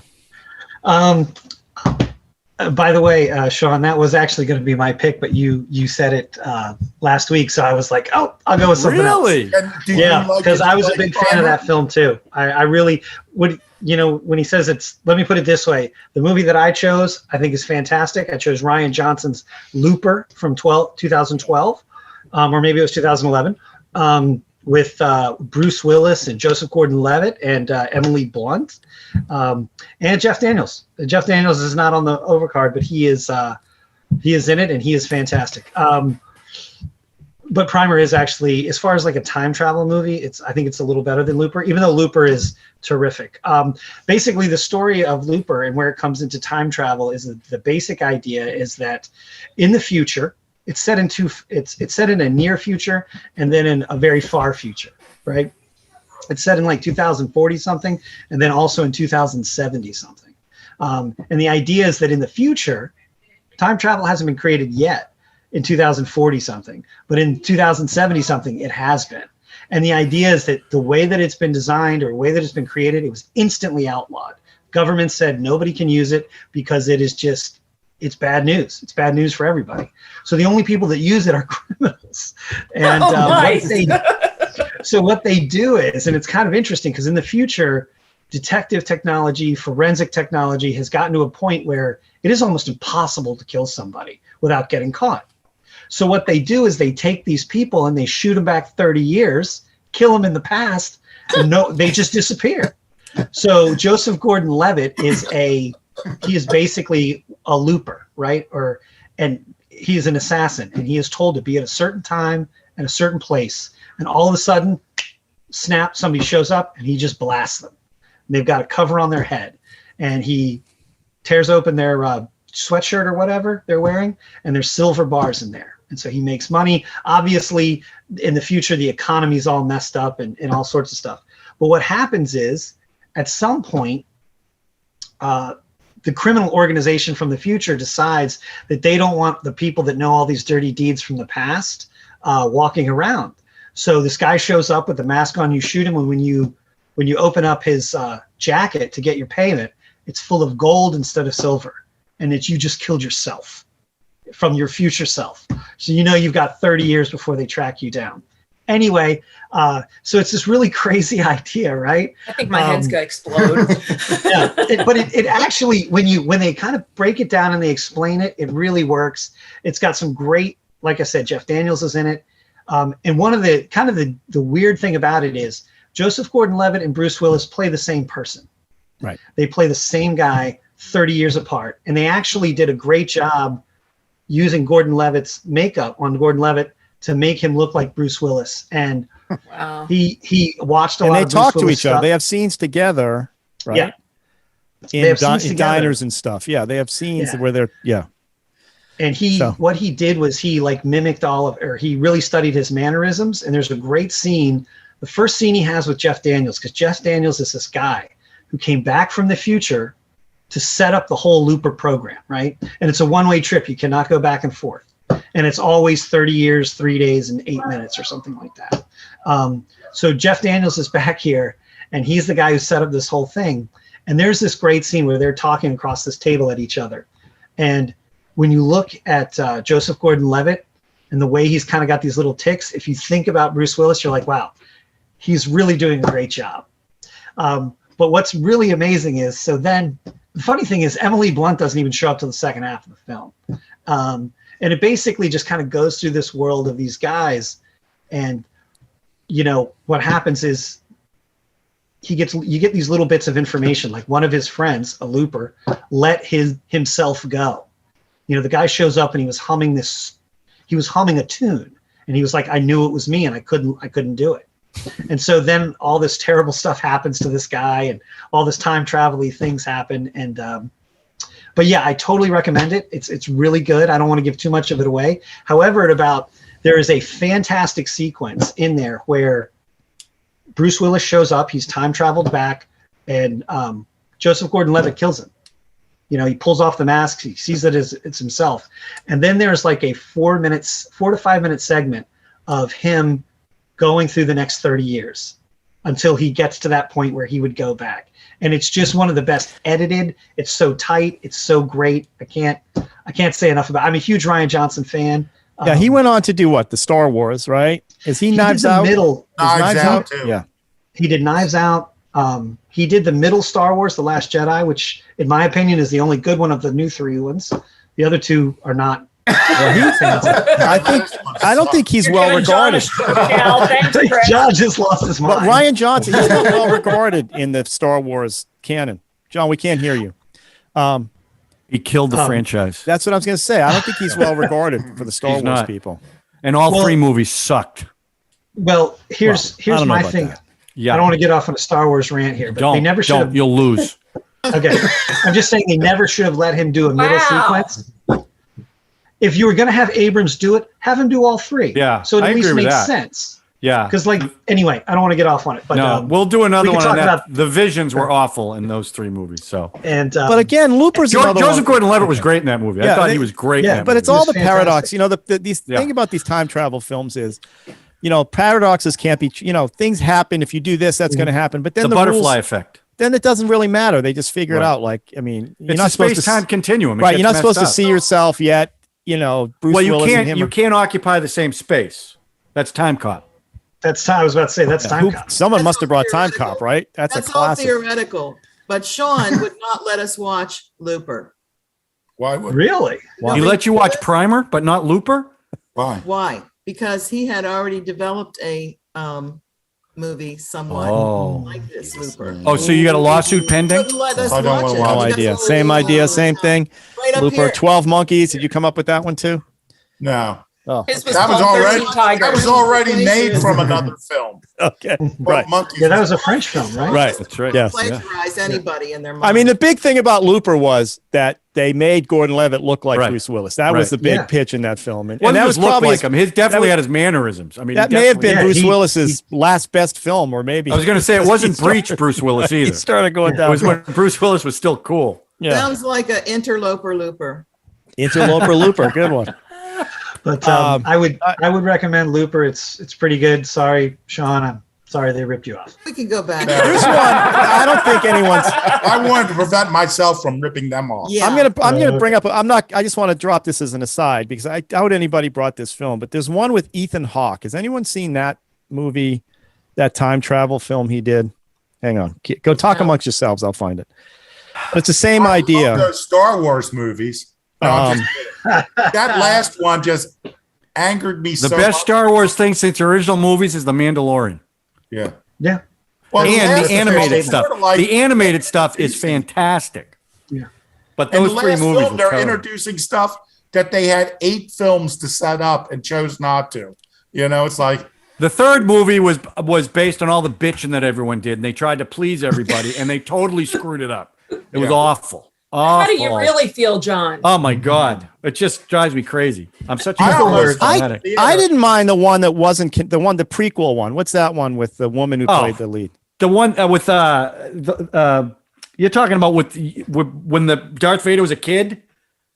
By the way, Sean, that was actually going to be my pick, but you said it last week, so I was like, oh, I'll go with something else. really. And do you Yeah, like because it? I Do you was a like big fan of Primer? that film too. I really would, when he says it's, let me put it this way. The movie that I chose, I think is fantastic. I chose Ryan Johnson's Looper from 2012, or maybe it was 2011, with Bruce Willis and Joseph Gordon-Levitt and Emily Blunt, and Jeff Daniels. Jeff Daniels is not on the overcard, but he is in it, and he is fantastic. But Primer is actually, as far as like a time travel movie, I think it's a little better than Looper, even though Looper is terrific. Basically, the story of Looper and where it comes into time travel is the basic idea is that in the future, it's set in a near future and then in a very far future, right? It's set in like 2040 something, and then also in 2070 something. And the idea is that in the future, time travel hasn't been created yet in 2040 something, but in 2070 something, it has been. And the idea is that the way that it's been designed or the way that it's been created, it was instantly outlawed. Government said nobody can use it because it is just, it's bad news. It's bad news for everybody. So the only people that use it are criminals. And Nice. what they do is, and it's kind of interesting because in the future, detective technology, forensic technology has gotten to a point where it is almost impossible to kill somebody without getting caught. So what they do is they take these people and they shoot them back 30 years, kill them in the past, and they just disappear. So Joseph Gordon-Levitt is basically a looper, right? And he is an assassin, and he is told to be at a certain time and a certain place. And all of a sudden, snap, somebody shows up and he just blasts them. And they've got a cover on their head, and he tears open their sweatshirt or whatever they're wearing, and there's silver bars in there. And so he makes money. Obviously, in the future, the economy's all messed up and all sorts of stuff. But what happens is, at some point, the criminal organization from the future decides that they don't want the people that know all these dirty deeds from the past walking around. So this guy shows up with the mask on, you shoot him, and when you open up his jacket to get your payment, it's full of gold instead of silver. And you just killed yourself from your future self. So you've got 30 years before they track you down. Anyway, so it's this really crazy idea, right? I think my head's gonna explode. Yeah, but it actually, when they kind of break it down and they explain it, it really works. It's got some great, like I said, Jeff Daniels is in it. And one of the kind of the weird thing about it is Joseph Gordon-Levitt and Bruce Willis play the same person. Right. They play the same guy 30 years apart. And they actually did a great job using Gordon-Levitt's makeup on Gordon-Levitt to make him look like Bruce Willis. And Wow. he watched a And lot they of Bruce talk to Willis each other. stuff. They have scenes together, right? Yeah. They In, have scenes in together. diners and stuff. Yeah, they have scenes Yeah. where they're, yeah. And So- what he did was he like mimicked he really studied his mannerisms. And there's a great scene the first scene he has with Jeff Daniels, because Jeff Daniels is this guy who came back from the future to set up the whole Looper program, right? And it's a one-way trip. You cannot go back and forth. And it's always 30 years, 3 days, and 8 minutes or something like that. So Jeff Daniels is back here, and he's the guy who set up this whole thing. And there's this great scene where they're talking across this table at each other. And when you look at Joseph Gordon-Levitt and the way he's kind of got these little tics, if you think about Bruce Willis, you're like, wow, he's really doing a great job. But what's really amazing is, so then the funny thing is Emily Blunt doesn't even show up till the second half of the film. And it basically just kind of goes through this world of these guys. And, you know, what happens is you get these little bits of information, like one of his friends, a looper, let himself go. You know, the guy shows up and he was humming a tune, and he was like, I knew it was me and I couldn't do it. And so then all this terrible stuff happens to this guy, and all this time travel-y things happen. And, but yeah, I totally recommend it. It's really good. I don't want to give too much of it away. However, there is a fantastic sequence in there where Bruce Willis shows up. He's time traveled back, and Joseph Gordon-Levitt kills him. You know, he pulls off the mask. He sees that it's himself. And then there's like a 4 to 5 minute segment of him going through the next 30 years until he gets to that point where he would go back. And it's just one of the best edited. It's so tight. It's so great. I can't say enough about it. I'm a huge Rian Johnson fan. Yeah, he went on to do what? The Star Wars, right? Is he Knives Out? Knives Out too. Yeah. He did Knives Out. He did the middle Star Wars, The Last Jedi, which in my opinion is the only good one of the new 3 ones. The other 2 are not. I don't think he's well regarded. John just lost his mind. But Rian Johnson, he's not well regarded in the Star Wars canon. John, we can't hear you. He killed the franchise. That's what I was going to say. I don't think he's well regarded for the Star Wars people. And all 3 movies sucked. Well, here's my thing. Yeah. I don't want to get off on a Star Wars rant here, but they never should have. You'll lose. Okay. I'm just saying they never should have let him do a middle sequence. If you were going to have Abrams do it, have him do all 3. Yeah. So it at least makes sense. Yeah. Because, anyway, I don't want to get off on it. But no, we'll do another one on that. About, the visions were awful in those 3 movies. So, but again, Looper's Joseph Gordon-Levitt was great in that movie. I thought he was great. Yeah, in that but movie. it's all the paradox. You know, thing about these time travel films is, you know, paradoxes can't be. You know, things happen. If you do this, that's going to happen. But then the butterfly effect. Then it doesn't really matter. They just figure it out. Like, I mean, you're not supposed to space-time continuum. Right. You're not supposed to see yourself yet. You know, Bruce Willis and him. You can't occupy the same space. That's Time Cop. I was about to say that's Time Cop. Someone must have brought Time Cop, right? That's a classic. All theoretical. But Sean would not let us watch Looper. Why would really? He let you watch Primer, but not Looper? Why? Because he had already developed a movie somewhat like this Looper. Oh, so you got a lawsuit pending? I don't want no idea. Same idea, same thing. Right Looper, 12 Monkeys. Did you come up with that one too? No. Oh, that was already made from another film. Okay, right. Yeah, that was a French film, right? Right, that's right. Yes. Plagiarize anybody in their mind. I mean, the big thing about Looper was that they made Gordon-Levitt look like Bruce Willis. That was the big pitch in that film, and that was probably like him. He definitely had his mannerisms. I mean, that may have been Bruce Willis's last best film, or maybe I was going to say it wasn't Breach Bruce Willis either. He started going down. It was when Bruce Willis was still cool. Yeah, sounds like an Interloper Looper. Interloper Looper, good one. But I would recommend Looper. It's pretty good. Sorry, Sean. I'm sorry they ripped you off. We can go back. There's one. I don't think anyone's. I wanted to prevent myself from ripping them off. Yeah. I'm gonna bring up. I just want to drop this as an aside because I doubt anybody brought this film. But there's one with Ethan Hawke. Has anyone seen that movie? That time travel film he did. Hang on. Go talk amongst yourselves. I'll find it. But it's the same idea. Those Star Wars movies. That last one just angered me so much. The best Star Wars thing since the original movies is The Mandalorian. Yeah. Yeah. Well, and the animated stuff. Like, the animated stuff is fantastic. Yeah. But those 3 movies they're introducing stuff that they had 8 films to set up and chose not to. You know, it's like the 3rd movie was based on all the bitching that everyone did, and they tried to please everybody, and they totally screwed it up. It was awful. How do you awful. really feel, John? Oh my God. It just drives me crazy. I'm such a I didn't mind the one that wasn't the prequel one. What's that one with the woman who played the lead? The one with you're talking about with when the Darth Vader was a kid?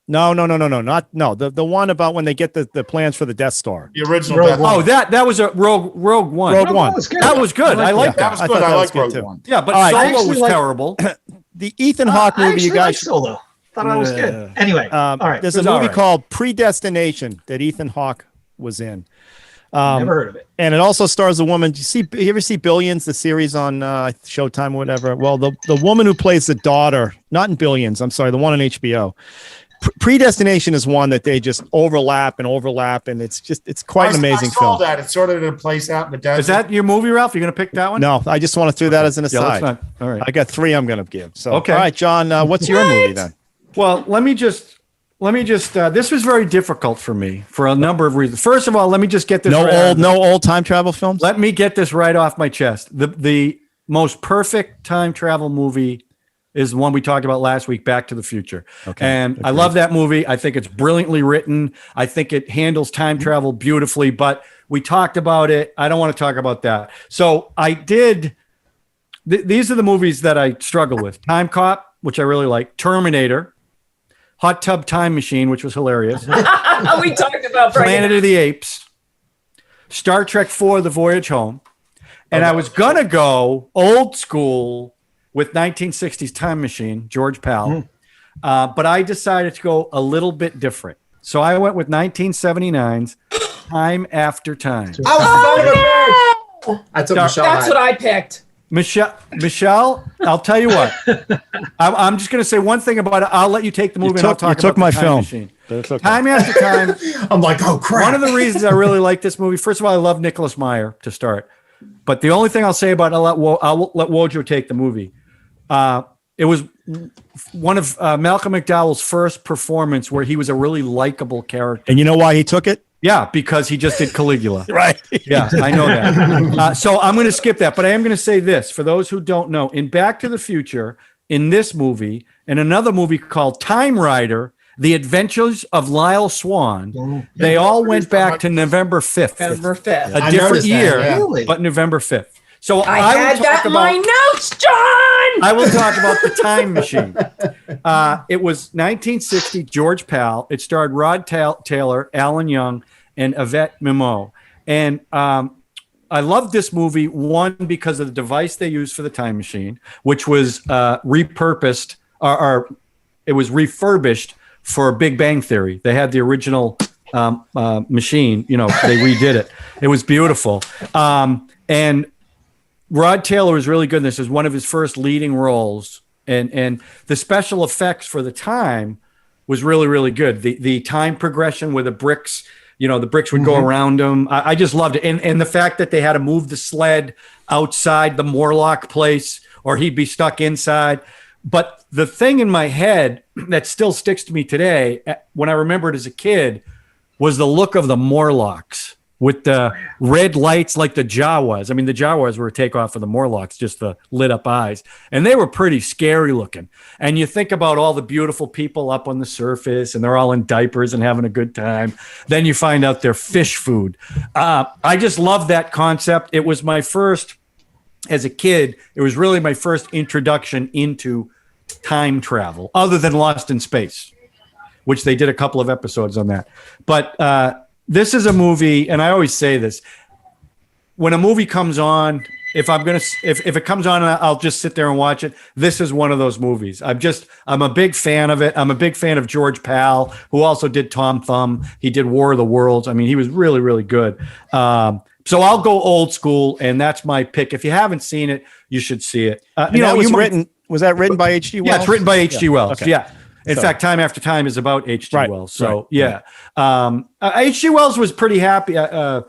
No. The one about when they get the plans for the Death Star. The original. Rogue One. Oh, that was a Rogue One. Rogue One. was good. That was good. I like That that. was good. I like good Rogue One. Yeah, but All right. Solo actually was like- terrible. The Ethan Hawke I movie, actually you guys. liked Solo. Thought I was good. Anyway, all right. There's a It was all movie right. called Predestination that Ethan Hawke was in. Never heard of it. And it also stars a woman. You ever see Billions, the series on Showtime or whatever? Well, the woman who plays the daughter, not in Billions, I'm sorry, the one on HBO. Predestination is one that they just overlap, and it's quite an amazing I saw film. that. It's sort of in a place out in the desert. Is that your movie, Ralph? You're going to pick that one? No, I just want to throw that as an Yeah, let's aside. not. All right. I got 3 I'm going to give. So, Okay. All right, John, what's your movie then? Well, let me just. This was very difficult for me for a number of reasons. First of all, let me just get this. No old time travel films. Let me get this right off my chest. The most perfect time travel movie is the one we talked about last week, Back to the Future. Okay. And I love that movie. I think it's brilliantly written. I think it handles time travel beautifully, but we talked about it. I don't want to talk about that. So I did. These are the movies that I struggle with. Time Cop, which I really like. Terminator. Hot Tub Time Machine, which was hilarious. We talked about Planet of the Apes. Star Trek IV, The Voyage Home. And I was going to go old school with 1960s Time Machine, George Pal. But I decided to go a little bit different. So I went with 1979's Time After Time. I took Michelle. That's what I picked. Michelle, I'll tell you what. I'm just going to say one thing about it. I'll let you take the movie and I'll talk took about my the Time film. Machine. But it's okay. Time After Time. I'm like, oh crap. One of the reasons I really like this movie, first of all, I love Nicholas Meyer to start. But the only thing I'll say about it, I'll let Wojo take the movie. It was one of Malcolm McDowell's first performance where he was a really likable character. And you know why he took it? Yeah, because he just did Caligula. Right. Yeah, I know that. So I'm going to skip that. But I am going to say this for those who don't know. In Back to the Future, in this movie, and another movie called Time Rider, The Adventures of Lyle Swan, they all went back to November 5th. November 5th. A I different noticed that, year, yeah. Really? but November 5th. So I will had talk that in my notes, John. I will talk about the Time Machine. It was 1960, George Pal. It starred Rod Taylor, Alan Young, and Yvette Mimieux. And I love this movie, one, because of the device they used for the time machine, which was repurposed, or it was refurbished for Big Bang Theory. They had the original machine, they redid it. It was beautiful. And Rod Taylor was really good in this. It was one of his first leading roles. And the special effects for the time was really, really good. The time progression where the bricks, the bricks would go around them. I just loved it. And the fact that they had to move the sled outside the Morlock place or he'd be stuck inside. But the thing in my head that still sticks to me today, when I remember it as a kid, was the look of the Morlocks with the red lights like the Jawas. I mean, the Jawas were a takeoff of the Morlocks, just the lit up eyes. And they were pretty scary looking. And you think about all the beautiful people up on the surface and they're all in diapers and having a good time. Then you find out they're fish food. I just love that concept. It was my first, as a kid, it was really my first introduction into time travel, other than Lost in Space, which they did a couple of episodes on that. But this is a movie, and I always say this, when a movie comes on, if it comes on, I'll just sit there and watch it. This is one of those movies. I'm a big fan of it. I'm a big fan of George Pal, who also did Tom Thumb. He did War of the Worlds. I mean, he was really, really good. So I'll go old school, and that's my pick. If you haven't seen it, you should see it. Was that written by H.G. Wells? Yeah, it's written by H.G. Wells. Okay. Yeah. In fact, Time After Time is about H.G. Right, Wells. So, right, yeah. H.G. Wells was pretty happy. Well,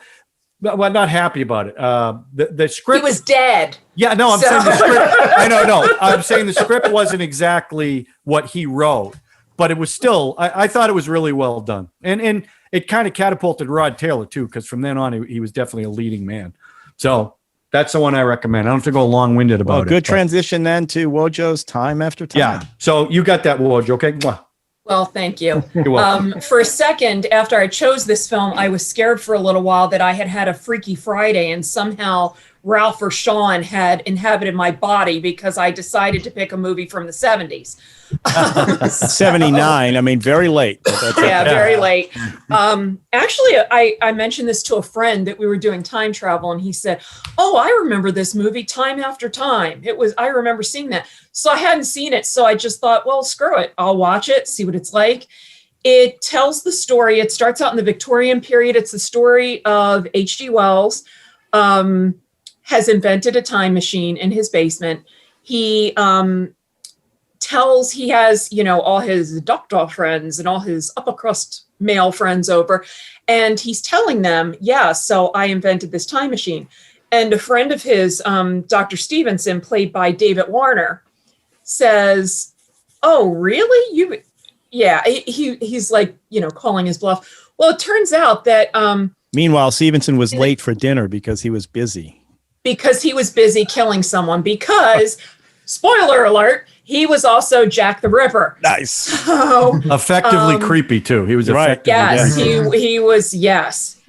not happy about it. The script. He was dead. Yeah, no, I'm saying the script. I know, no. I'm saying the script wasn't exactly what he wrote, but it was still, I thought it was really well done. And it kind of catapulted Rod Taylor, too, because from then on, he was definitely a leading man. So That's the one I recommend. I don't have to go long-winded about it. Good but- transition then to Wojo's Time After Time. Yeah. So you got that, Woj, okay? Mwah. Well, thank you. You're welcome. For a second, after I chose this film, I was scared for a little while that I had a Freaky Friday and somehow Ralph or Sean had inhabited my body because I decided to pick a movie from the 70s. 79. I mean, very late. Yeah, very late. Actually, I mentioned this to a friend that we were doing time travel, and he said, "Oh, I remember this movie, Time After Time. I remember seeing that." So I hadn't seen it, so I just thought, well, screw it. I'll watch it, see what it's like. It tells the story. It starts out in the Victorian period. It's the story of H.G. Wells has invented a time machine in his basement. He he has, all his doctor friends and all his upper crust male friends over. And he's telling them, yeah, so I invented this time machine. And a friend of his, Dr. Stevenson, played by David Warner, says, oh, really? He's like, calling his bluff. Well, it turns out that... Meanwhile, Stevenson was late for dinner because he was busy. Because he was busy killing someone. Because, spoiler alert, he was also Jack the Ripper. Nice. So, effectively creepy too. He was effectively. Yes, he was. Yes.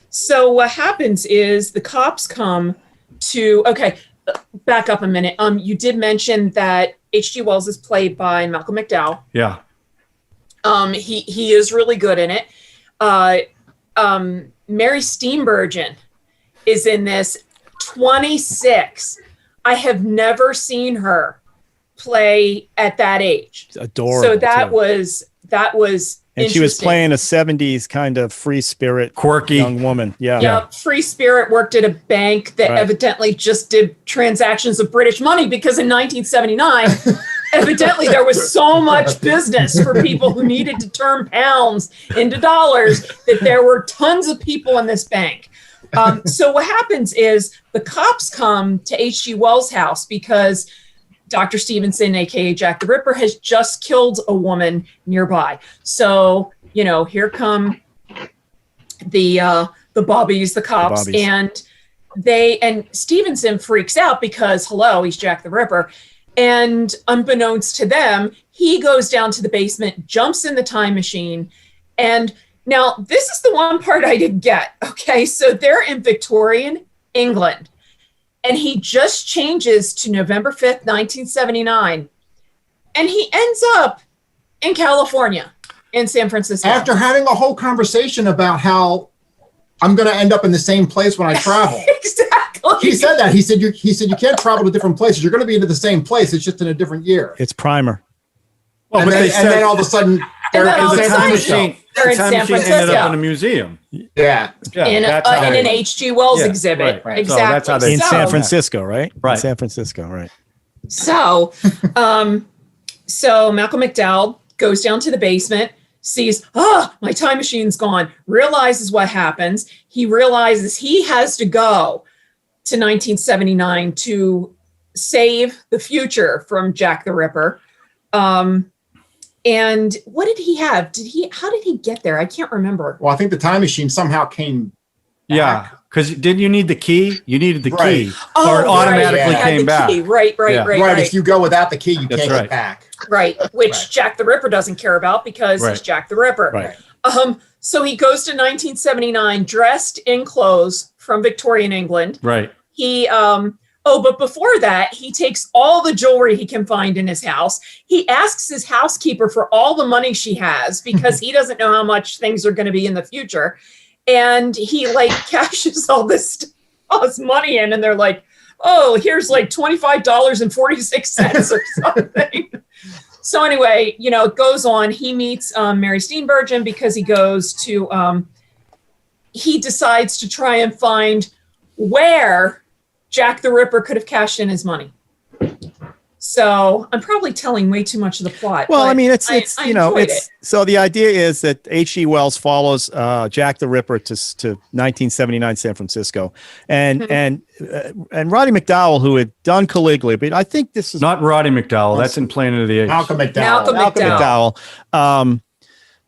So what happens is the cops come to. Okay, back up a minute. You did mention that H.G. Wells is played by Malcolm McDowell. Yeah. He is really good in it. Mary Steenburgen is in this. 26. I have never seen her play at that age. Adorable. So that was and she was playing a 70s kind of free spirit, quirky young woman. Yeah. Yep. Free spirit, worked at a bank that evidently just did transactions of British money because in 1979, evidently there was so much business for people who needed to turn pounds into dollars that there were tons of people in this bank. So what happens is the cops come to H.G. Wells' house because Dr. Stevenson, aka Jack the Ripper, has just killed a woman nearby. So, here come the bobbies, the cops, and Stevenson freaks out because, hello, he's Jack the Ripper. And unbeknownst to them, he goes down to the basement, jumps in the time machine, and now, this is the one part I didn't get. Okay, so they're in Victorian England, and he just changes to November 5th, 1979, and he ends up in California, in San Francisco. After having a whole conversation about how I'm going to end up in the same place when I travel. Exactly. He said that. He said you can't travel to different places. You're going to be into the same place. It's just in a different year. It's Primer. Well, and then all of a sudden, they're in San Francisco. They're in San Francisco. Ended up in a museum. Yeah. In an H.G. Wells exhibit. Right. Exactly. So that's how they in San Francisco, right? Right. In San Francisco, right. So, so Malcolm McDowell goes down to the basement, sees, my time machine's gone, realizes what happens. He realizes he has to go to 1979 to save the future from Jack the Ripper. And what did he have? How did he get there? I can't remember. Well, I think the time machine somehow came back. Yeah, because didn't you need the key? You needed the key, Oh, or it automatically right. came back. Key. Right. Right. If you go without the key, you can't get back. Right. Which Jack the Ripper doesn't care about because he's Jack the Ripper. Right. So he goes to 1979 dressed in clothes from Victorian England. Right. He but before that, he takes all the jewelry he can find in his house. He asks his housekeeper for all the money she has because he doesn't know how much things are going to be in the future. And he cashes all this money in, and they're like, oh, here's $25.46 or something. So anyway, it goes on. He meets Mary Steenburgen because he goes to, he decides to try and find where Jack the Ripper could have cashed in his money. So I'm probably telling way too much of the plot. Well, I mean, it's it. So the idea is that H.G. Wells follows Jack the Ripper to 1979 San Francisco, and Roddy McDowell, who had done Caligula, but I think this is not Roddy McDowell. That's in Planet of the Apes. Malcolm McDowell.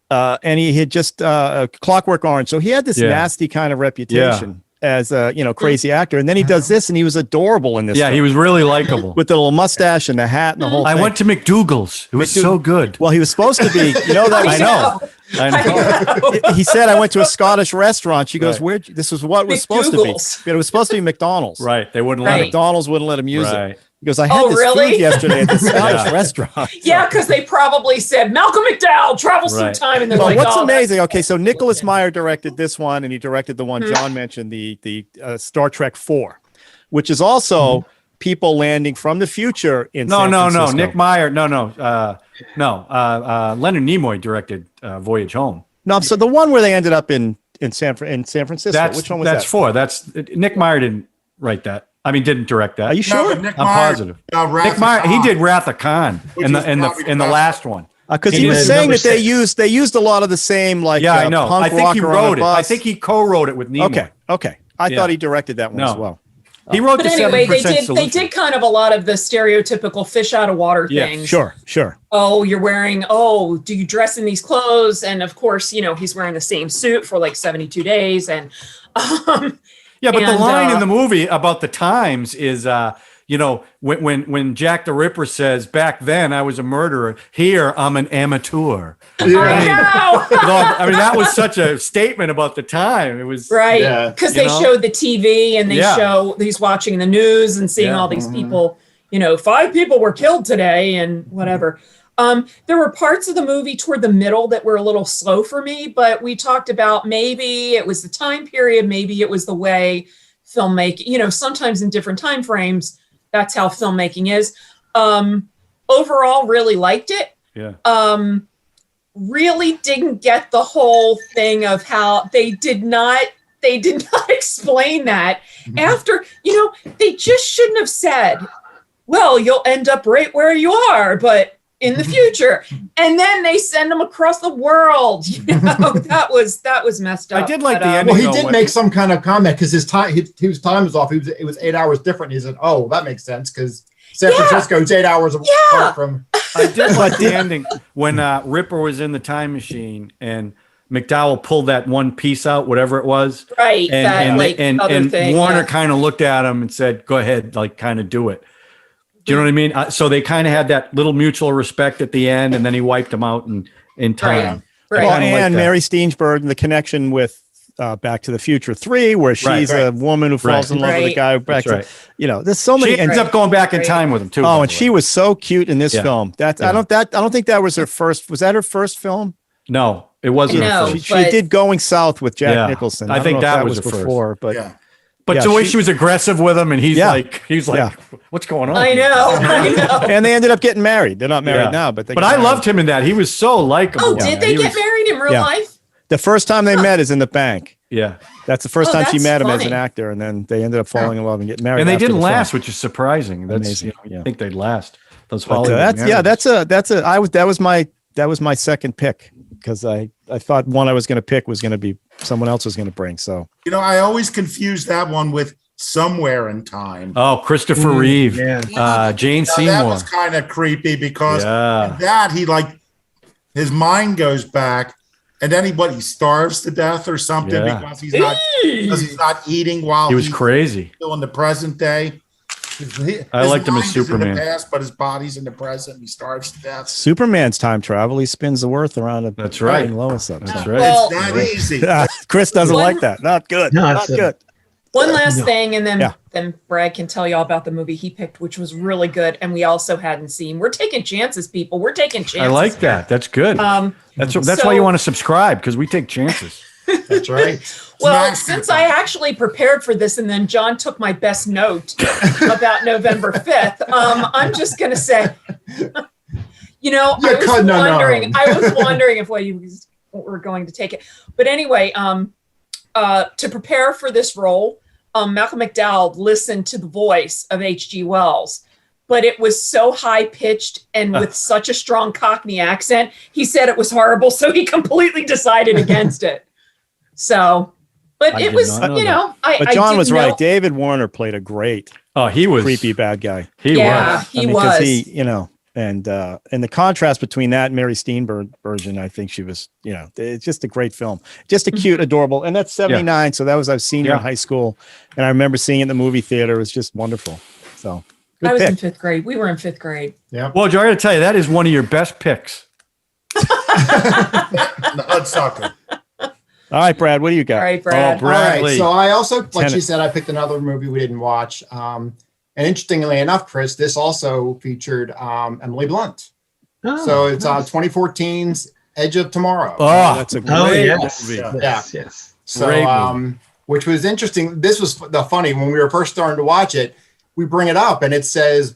And he had just Clockwork Orange, so he had this nasty kind of reputation. as a crazy actor, and then he does this, and he was adorable in this. Yeah, film. he was really likable with the little mustache and the hat and the whole thing. I went to McDougal's. It was so good. Well, he was supposed to be. You know that. I know. He said, I went to a Scottish restaurant. She goes, where? This was what was supposed to be. It was supposed to be McDonald's. Right. They wouldn't let him. McDonald's wouldn't let him use it. He goes, I had this really? food yesterday at the Scottish restaurant. Yeah, because they probably said Malcolm McDowell travels through time, and then Well, like, what's amazing? Okay, so Nicholas Meyer directed this one, and he directed the one John mentioned, the Star Trek 4, which is also people landing from the future in San Francisco. Nick Meyer. Leonard Nimoy directed Voyage Home. No, so the one where they ended up in San Francisco. Which one was that? That's 4. That's Nick Meyer didn't write that. I mean, didn't direct that. Are you sure? I'm positive. Nick Meyer, he did Wrath of Khan in the last one. Because he was saying that they used a lot of the same I know. punk I think he rocker wrote it. bus. I think he co-wrote it with Nimoy. Okay. I thought he directed that one as well. He wrote But the anyway, 7% they did kind of a lot of the stereotypical fish out of water things. Sure. Oh, you're wearing, do you dress in these clothes? And of course, he's wearing the same suit for like 72 days. And yeah, but the line in the movie about the times is when Jack the Ripper says, back then I was a murderer, here I'm an amateur. I know. I mean, that was such a statement about the time. It was right. Because they showed the TV and they show he's watching the news and seeing all these people, 5 people were killed today and whatever. There were parts of the movie toward the middle that were a little slow for me, but we talked about maybe it was the time period, maybe it was the way filmmaking, sometimes in different time frames, that's how filmmaking is. Overall, really liked it. Yeah. Really didn't get the whole thing of how they did not explain that after, they just shouldn't have said, well, you'll end up right where you are, but in the future, and then they send them across the world. That was messed up. I did like the ending. Well, he did make some kind of comment because his time was off. It was 8 hours different. He said, "Oh, that makes sense because San Francisco is 8 hours apart from." I did like the ending when Ripper was in the time machine and McDowell pulled that one piece out, whatever it was, right? And Warner kind of looked at him and said, "Go ahead, like kind of do it." Do you know what I mean? So they kind of had that little mutual respect at the end, and then he wiped them out in time. Right. Well, and Mary Steenburgen, the connection with Back to the Future 3, where she's a woman who falls in love with a guy. There's so many. She ends up going back in time with him too. Oh, and she was so cute in this film. I don't think that was her first. Was that her first film? No, it wasn't. No, she did Going South with Jack Nicholson. I think that was before, but. Yeah. But the way she was aggressive with him, and he's like, what's going on? I know. And they ended up getting married. They're not married now, but I loved him in that. He was so likable. Oh, did they get married in real life? The first time they met is in the bank. Yeah. That's the first time she met him as funny. an actor, and then they ended up falling in love and getting married. And they didn't last, which is surprising. That's amazing. I think they'd last. Those But, Hollywood that was my second pick because I thought one I was going to pick was going to be someone else was going to bring. So I always confuse that one with Somewhere in Time. Oh, Christopher Reeve, Jane Seymour. That was kind of creepy because in that he his mind goes back, and then he starves to death or something because he's not eating while he was crazy. Still in the present day. I liked him as Superman. In the past, but his body's in the present. He starves to death. Superman's time travel. He spins the earth around. That's right. Lois up. That's right. Well, it's that easy. Chris doesn't like that. Not good. No, not good. One last thing, and then Brad can tell you all about the movie he picked, which was really good, and we also hadn't seen. We're taking chances, people. We're taking chances. I like that. That's good. That's why you want to subscribe, because we take chances. That's right. Well, since I actually prepared for this, and then John took my best note about November 5th, I'm just going to say, I was wondering if you were going to take it. But anyway, to prepare for this role, Malcolm McDowell listened to the voice of H.G. Wells, but it was so high-pitched and with such a strong Cockney accent, he said it was horrible, so he completely decided against it. So, but it was, But John was right. David Warner played a great he was creepy bad guy. He was. He was. Because And the contrast between that and Mary Steenburgen version, I think she was, it's just a great film, just a cute, adorable. And that's 79. So that was, I was senior in high school. And I remember seeing it in the movie theater. It was just wonderful. So good I was pick. in 5th grade. We were in 5th grade. Yeah. Well, Joe, I got to tell you, that is one of your best picks. Bloodsucker. All right, Brad, what do you got? All right, Brad. Oh, Bradley. All right, so I also, like Tenet. she said, I picked another movie we didn't watch. And interestingly enough, Chris, this also featured Emily Blunt. Oh, So it's nice. 2014's Edge of Tomorrow. Oh, That's a great Oh, yes. movie. Yes, yes. So, Great movie. Which was interesting. This was the funny when we were first starting to watch it. We bring it up and it says,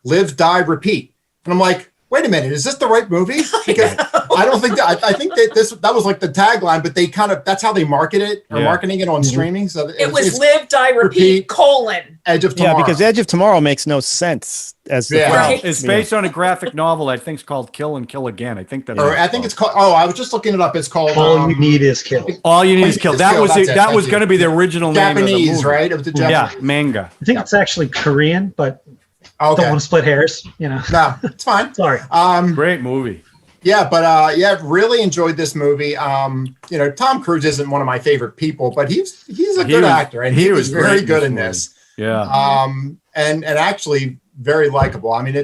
"Live, die, repeat," and I'm like, "Wait a minute, is this the right movie?" Because I don't think that. I think that that was like the tagline, but they that's how they market it or marketing it on streaming. So It was it's live, die, repeat, colon. Edge of Tomorrow. Yeah, because Edge of Tomorrow makes no sense as the Yeah. film. Right. It's based on a graphic novel I think it's called Kill and Kill Again. I think that's Or I think it's called. Oh, I was just looking it up. It's called. All you need is kill. All You Need Is Kill. That was That's it. that was Thank you. going to be the original name of the Japanese, movie. right? It was the Yeah, Japanese. manga. I think it's actually Korean, but Okay. don't want to split hairs. No, it's fine. Sorry. Great movie. Yeah, but really enjoyed this movie. Tom Cruise isn't one of my favorite people, but he's a good actor, and he was very great good in in this this. Yeah. And actually very likable. I mean,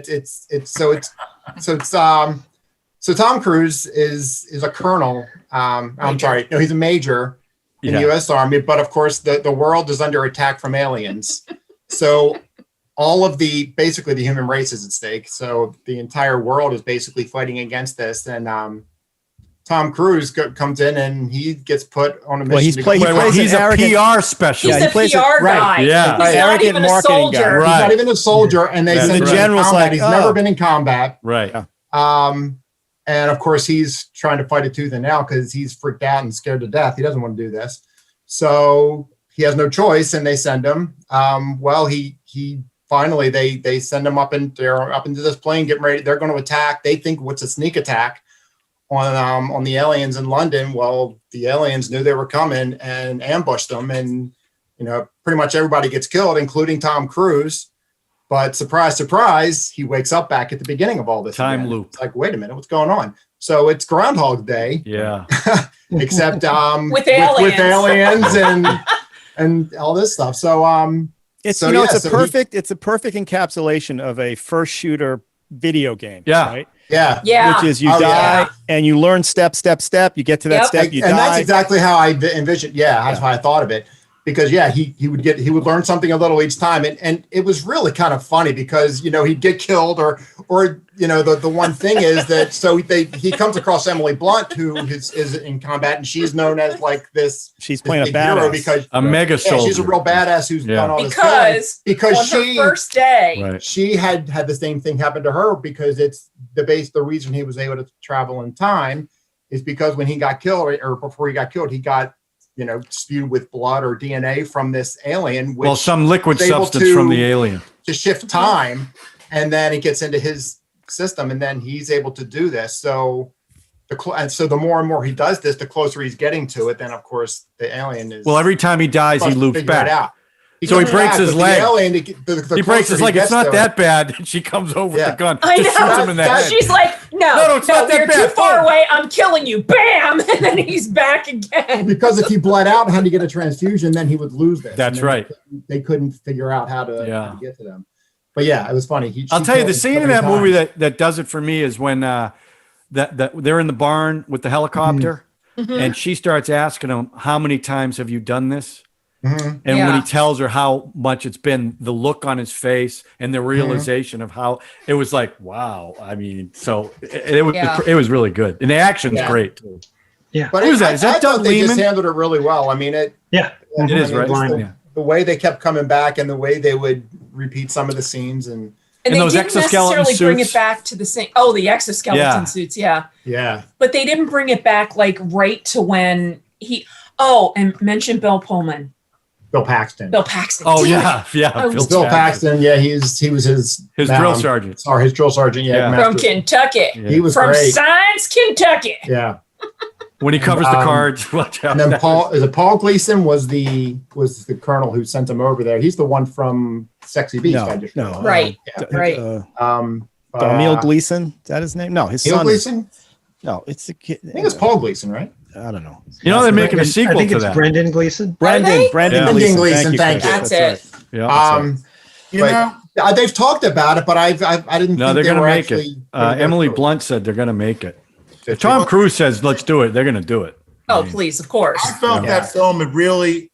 so Tom Cruise is a colonel. I'm sorry, no, he's a major in the U.S. Army, but of course the world is under attack from aliens. So all of basically the human race is at stake. So the entire world is basically fighting against this. And Tom Cruise comes in and he gets put on a mission. Well, he's He's an a arrogant- PR specialist. Yeah, He's he plays a it- PR right. guy. Yeah. He's Right. not Arrogant even a marketing guy. soldier. Right. He's not even a soldier, and they That's send him the in general's combat. like, He's oh. never been in combat. Right. And of course, he's trying to fight a tooth and nail because he's freaked out and scared to death. He doesn't want to do this, so he has no choice, and they send him. He finally they send him up into this plane, getting ready. They're going to attack. They think what's a sneak attack on the aliens in London. Well, the aliens knew they were coming and ambushed them, and pretty much everybody gets killed, including Tom Cruise. But surprise, surprise, he wakes up back at the beginning of all this. Time again. loop. It's like, wait a minute, what's going on? So it's Groundhog Day, Yeah. except With with aliens. aliens and all this stuff. So It's So, it's so a perfect encapsulation of a first shooter video game. Yeah. Right. yeah. Yeah. Which is you Oh, die yeah. and you learn step. You get to that Yep. step, you and die. that's exactly how I envisioned. Yeah, that's how I thought of it. Because he would learn something a little each time, and it was really kind of funny because he'd get killed or the one thing is that he comes across Emily Blunt, who is in combat, and she's known as like this. She's playing a big hero badass. because A mega soldier. she's a real badass who's done all this Because on she her first day, Right. she had the same thing happen to her because it's the reason he was able to travel in time is because when he got killed or before he got killed, he got spewed with blood or DNA from this alien, which Some liquid was able substance from the alien. to shift time, and then it gets into his system, and then he's able to do this. So the more and more he does this, the closer he's getting to it. Then of course the alien is. Well, every time he dies, he must loops figure it back. out. So he comes breaks back, his but the leg. alien, the He breaks closer his leg. gets It's not to that it- bad. And she comes over with Yeah. the gun. I Just know. shoots him in the That- head. she's like, no, it's not that you're bad. too far Boom. away. I'm killing you. Bam. And then he's back again. Because if he bled out and had to get a transfusion, then he would lose this. That's And then right. They couldn't figure out how to get to them. But yeah, it was funny. I'll tell you, the scene in that movie that does it for me is when that they're in the barn with the helicopter, and she starts asking him, "How many times have you done this?" Mhm. And when Yeah. he tells her how much it's been, the look on his face and the realization of how it was like, wow. I mean, so it was really good, and the action's great too. Yeah. But Who's that? Is that I thought Doug they just Liman? handled it really well. I mean, Yeah. It is, right? Liman. Yeah. The way they kept coming back and the way they would repeat some of the scenes and And And they those didn't exoskeleton necessarily bring it suits. back to the same. Oh, the exoskeleton Yeah. suits. Yeah. yeah. But they didn't bring it back like right to when and mention Bill Pullman. Bill Paxton. Bill Paxton. Oh Damn yeah, yeah. I was- Bill Paxton. Yeah, he was his drill sergeant. Sorry, his drill sergeant. Yeah, Yeah. it. From master. Kentucky. Yeah. He was From great. Science, Kentucky. Yeah. When he covers the cards, watch out. And then Paul Gleason was the colonel who sent him over there. He's the one from Sexy Beast. I just realized. Right. Yeah. Right. But Emil Gleason. Is that his name? No, his Neil son. Gleason? No, it's the kid. I think it's Paul Gleason, right? I don't know. They're making a sequel I think to it's that. Brendan Gleeson. Brendan Yeah. Gleason. Gleason, thank you. Chris. That's it. Yeah. That's You But, know, they've talked about it, but I didn't. No, think they're they going to were make it. actually gonna go Emily through it. Blunt said they're going to make it. If Tom Cruise says, let's do it, they're going to do it. Oh, please, of course. I felt that film, it really,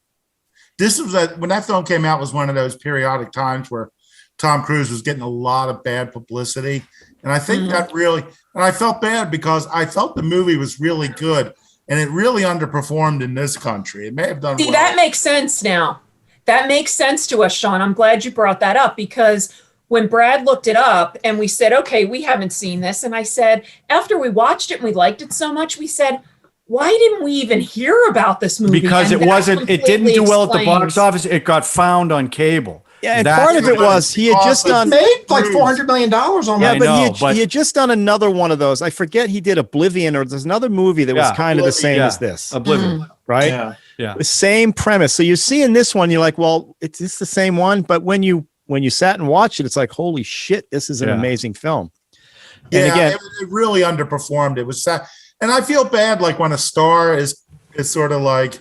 when that film came out, was one of those periodic times where Tom Cruise was getting a lot of bad publicity. And I think that really, and I felt bad because I felt the movie was really good and it really underperformed in this country. It may have done See, well. that makes sense now. That makes sense to us, Sean. I'm glad you brought that up because when Brad looked it up and we said, okay, we haven't seen this. And I said, after we watched it and we liked it so much, we said, why didn't we even hear about this movie? Because And it didn't do well at the box explains- office. It got found on cable. Yeah, and part of it was he had just done. Made like $400 million on Yeah, that. but he had just done another one of those. I forget he did Oblivion, or there's another movie that was kind of the same as this, Oblivion. right? Yeah. The same premise. So you see in this one, you're like, well, it's the same one. But when you sat and watched it, it's like, holy shit, this is an amazing film. And again, it really underperformed. It was sad. And I feel bad, like when a star is sort of like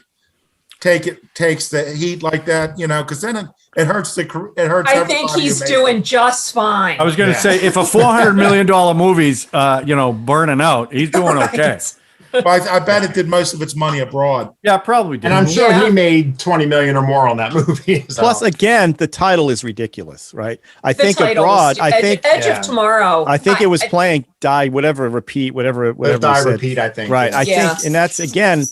takes the heat like that, because then it hurts I think he's doing just fine. I was going to say, if a $400 million movie's, burning out, he's doing okay. But I bet it did most of its money abroad. Yeah, probably did. And I'm sure he made 20 million or more on that movie. So. Plus, again, the title is ridiculous, right? I The think title abroad, was Edge of Tomorrow. I think it was playing Die, repeat, whatever. Die, repeat, I think. Right. I think, and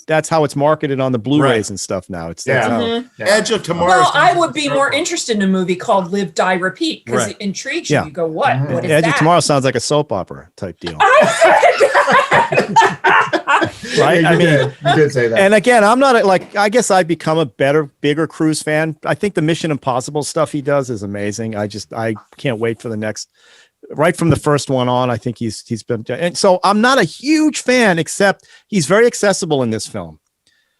that's how it's marketed on the Blu-rays and stuff now. It's Edge of Tomorrow. Well, I would be more interested in a movie called Live, Die, Repeat because it intrigues you. Yeah. You go, what? What is Edge that? of Tomorrow sounds like a soap opera type deal. Right? I mean, you did say that. And again, I'm not I guess I've become a bigger Cruise fan. I think the Mission Impossible stuff he does is amazing. I can't wait for the next. Right from the first one on, I think he's been. And so I'm not a huge fan, except he's very accessible in this film.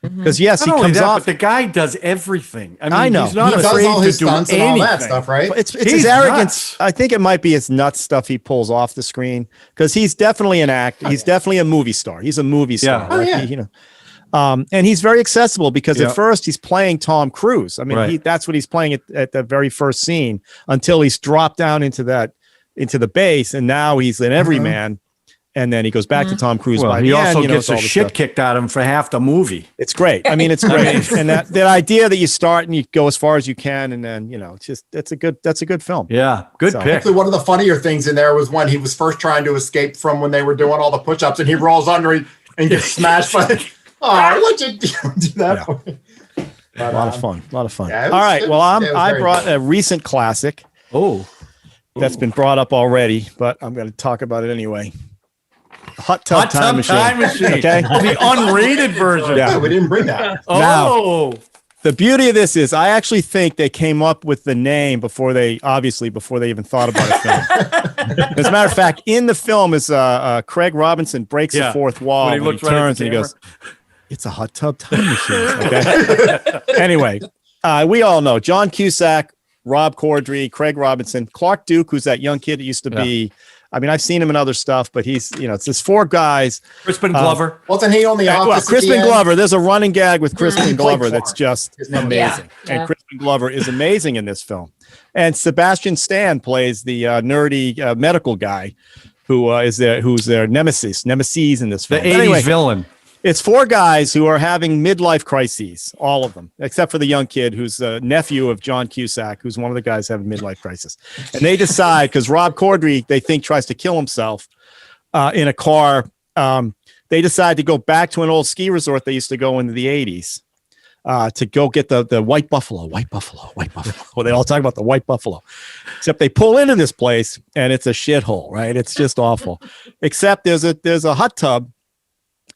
Because yes, he comes off. But the guy does everything. I know. He's not he afraid does all his to do stunts anything. and all that stuff, right? It's his arrogance. I think it might be his nuts stuff he pulls off the screen because he's definitely an actor. He's definitely a movie star. He's a movie star. And he's very accessible because at first he's playing Tom Cruise. I mean, that's what he's playing at the very first scene until he's dropped down into the base, and now he's an everyman. And then he goes back to Tom Cruise. Well, by he the also end, gets the shit stuff. kicked out of him for half the movie. It's great. I mean, it's great. And that idea that you start and you go as far as you can, and then that's a good film. Yeah, good pick. Actually, one of the funnier things in there was when he was first trying to escape from when they were doing all the push-ups, and he rolls under and gets smashed by. What'd you do that for? But, a lot of fun. Yeah, all right. Well, I brought a recent classic. That's been brought up already, but I'm going to talk about it anyway. Hot Tub Time Machine. Okay. The unrated version. Yeah, we didn't bring that. Now, the beauty of this is I actually think they came up with the name before they even thought about a film. As a matter of fact, in the film is Craig Robinson breaks the fourth wall when he turns and he goes, "It's a hot tub time machine." Okay. Anyway, we all know John Cusack, Rob Corddry, Craig Robinson, Clark Duke, who's that young kid that used to be. I mean, I've seen him in other stuff, but he's, it's this four guys. Crispin Glover. Wasn't he on The Office? Well, Crispin Glover. There's a running gag with Crispin Glover that's just amazing. Yeah. And Crispin Glover is amazing in this film. And Sebastian Stan plays the nerdy medical guy who's their nemesis in this film. The 80s villain. It's four guys who are having midlife crises, all of them, except for the young kid who's the nephew of John Cusack, who's one of the guys having midlife crisis. And they decide, because Rob Corddry, they think, tries to kill himself in a car. They decide to go back to an old ski resort they used to go in the 80s to go get the white buffalo. Well, they all talk about the white buffalo. Except they pull into this place, and it's a shithole, right? It's just awful. Except there's a hot tub.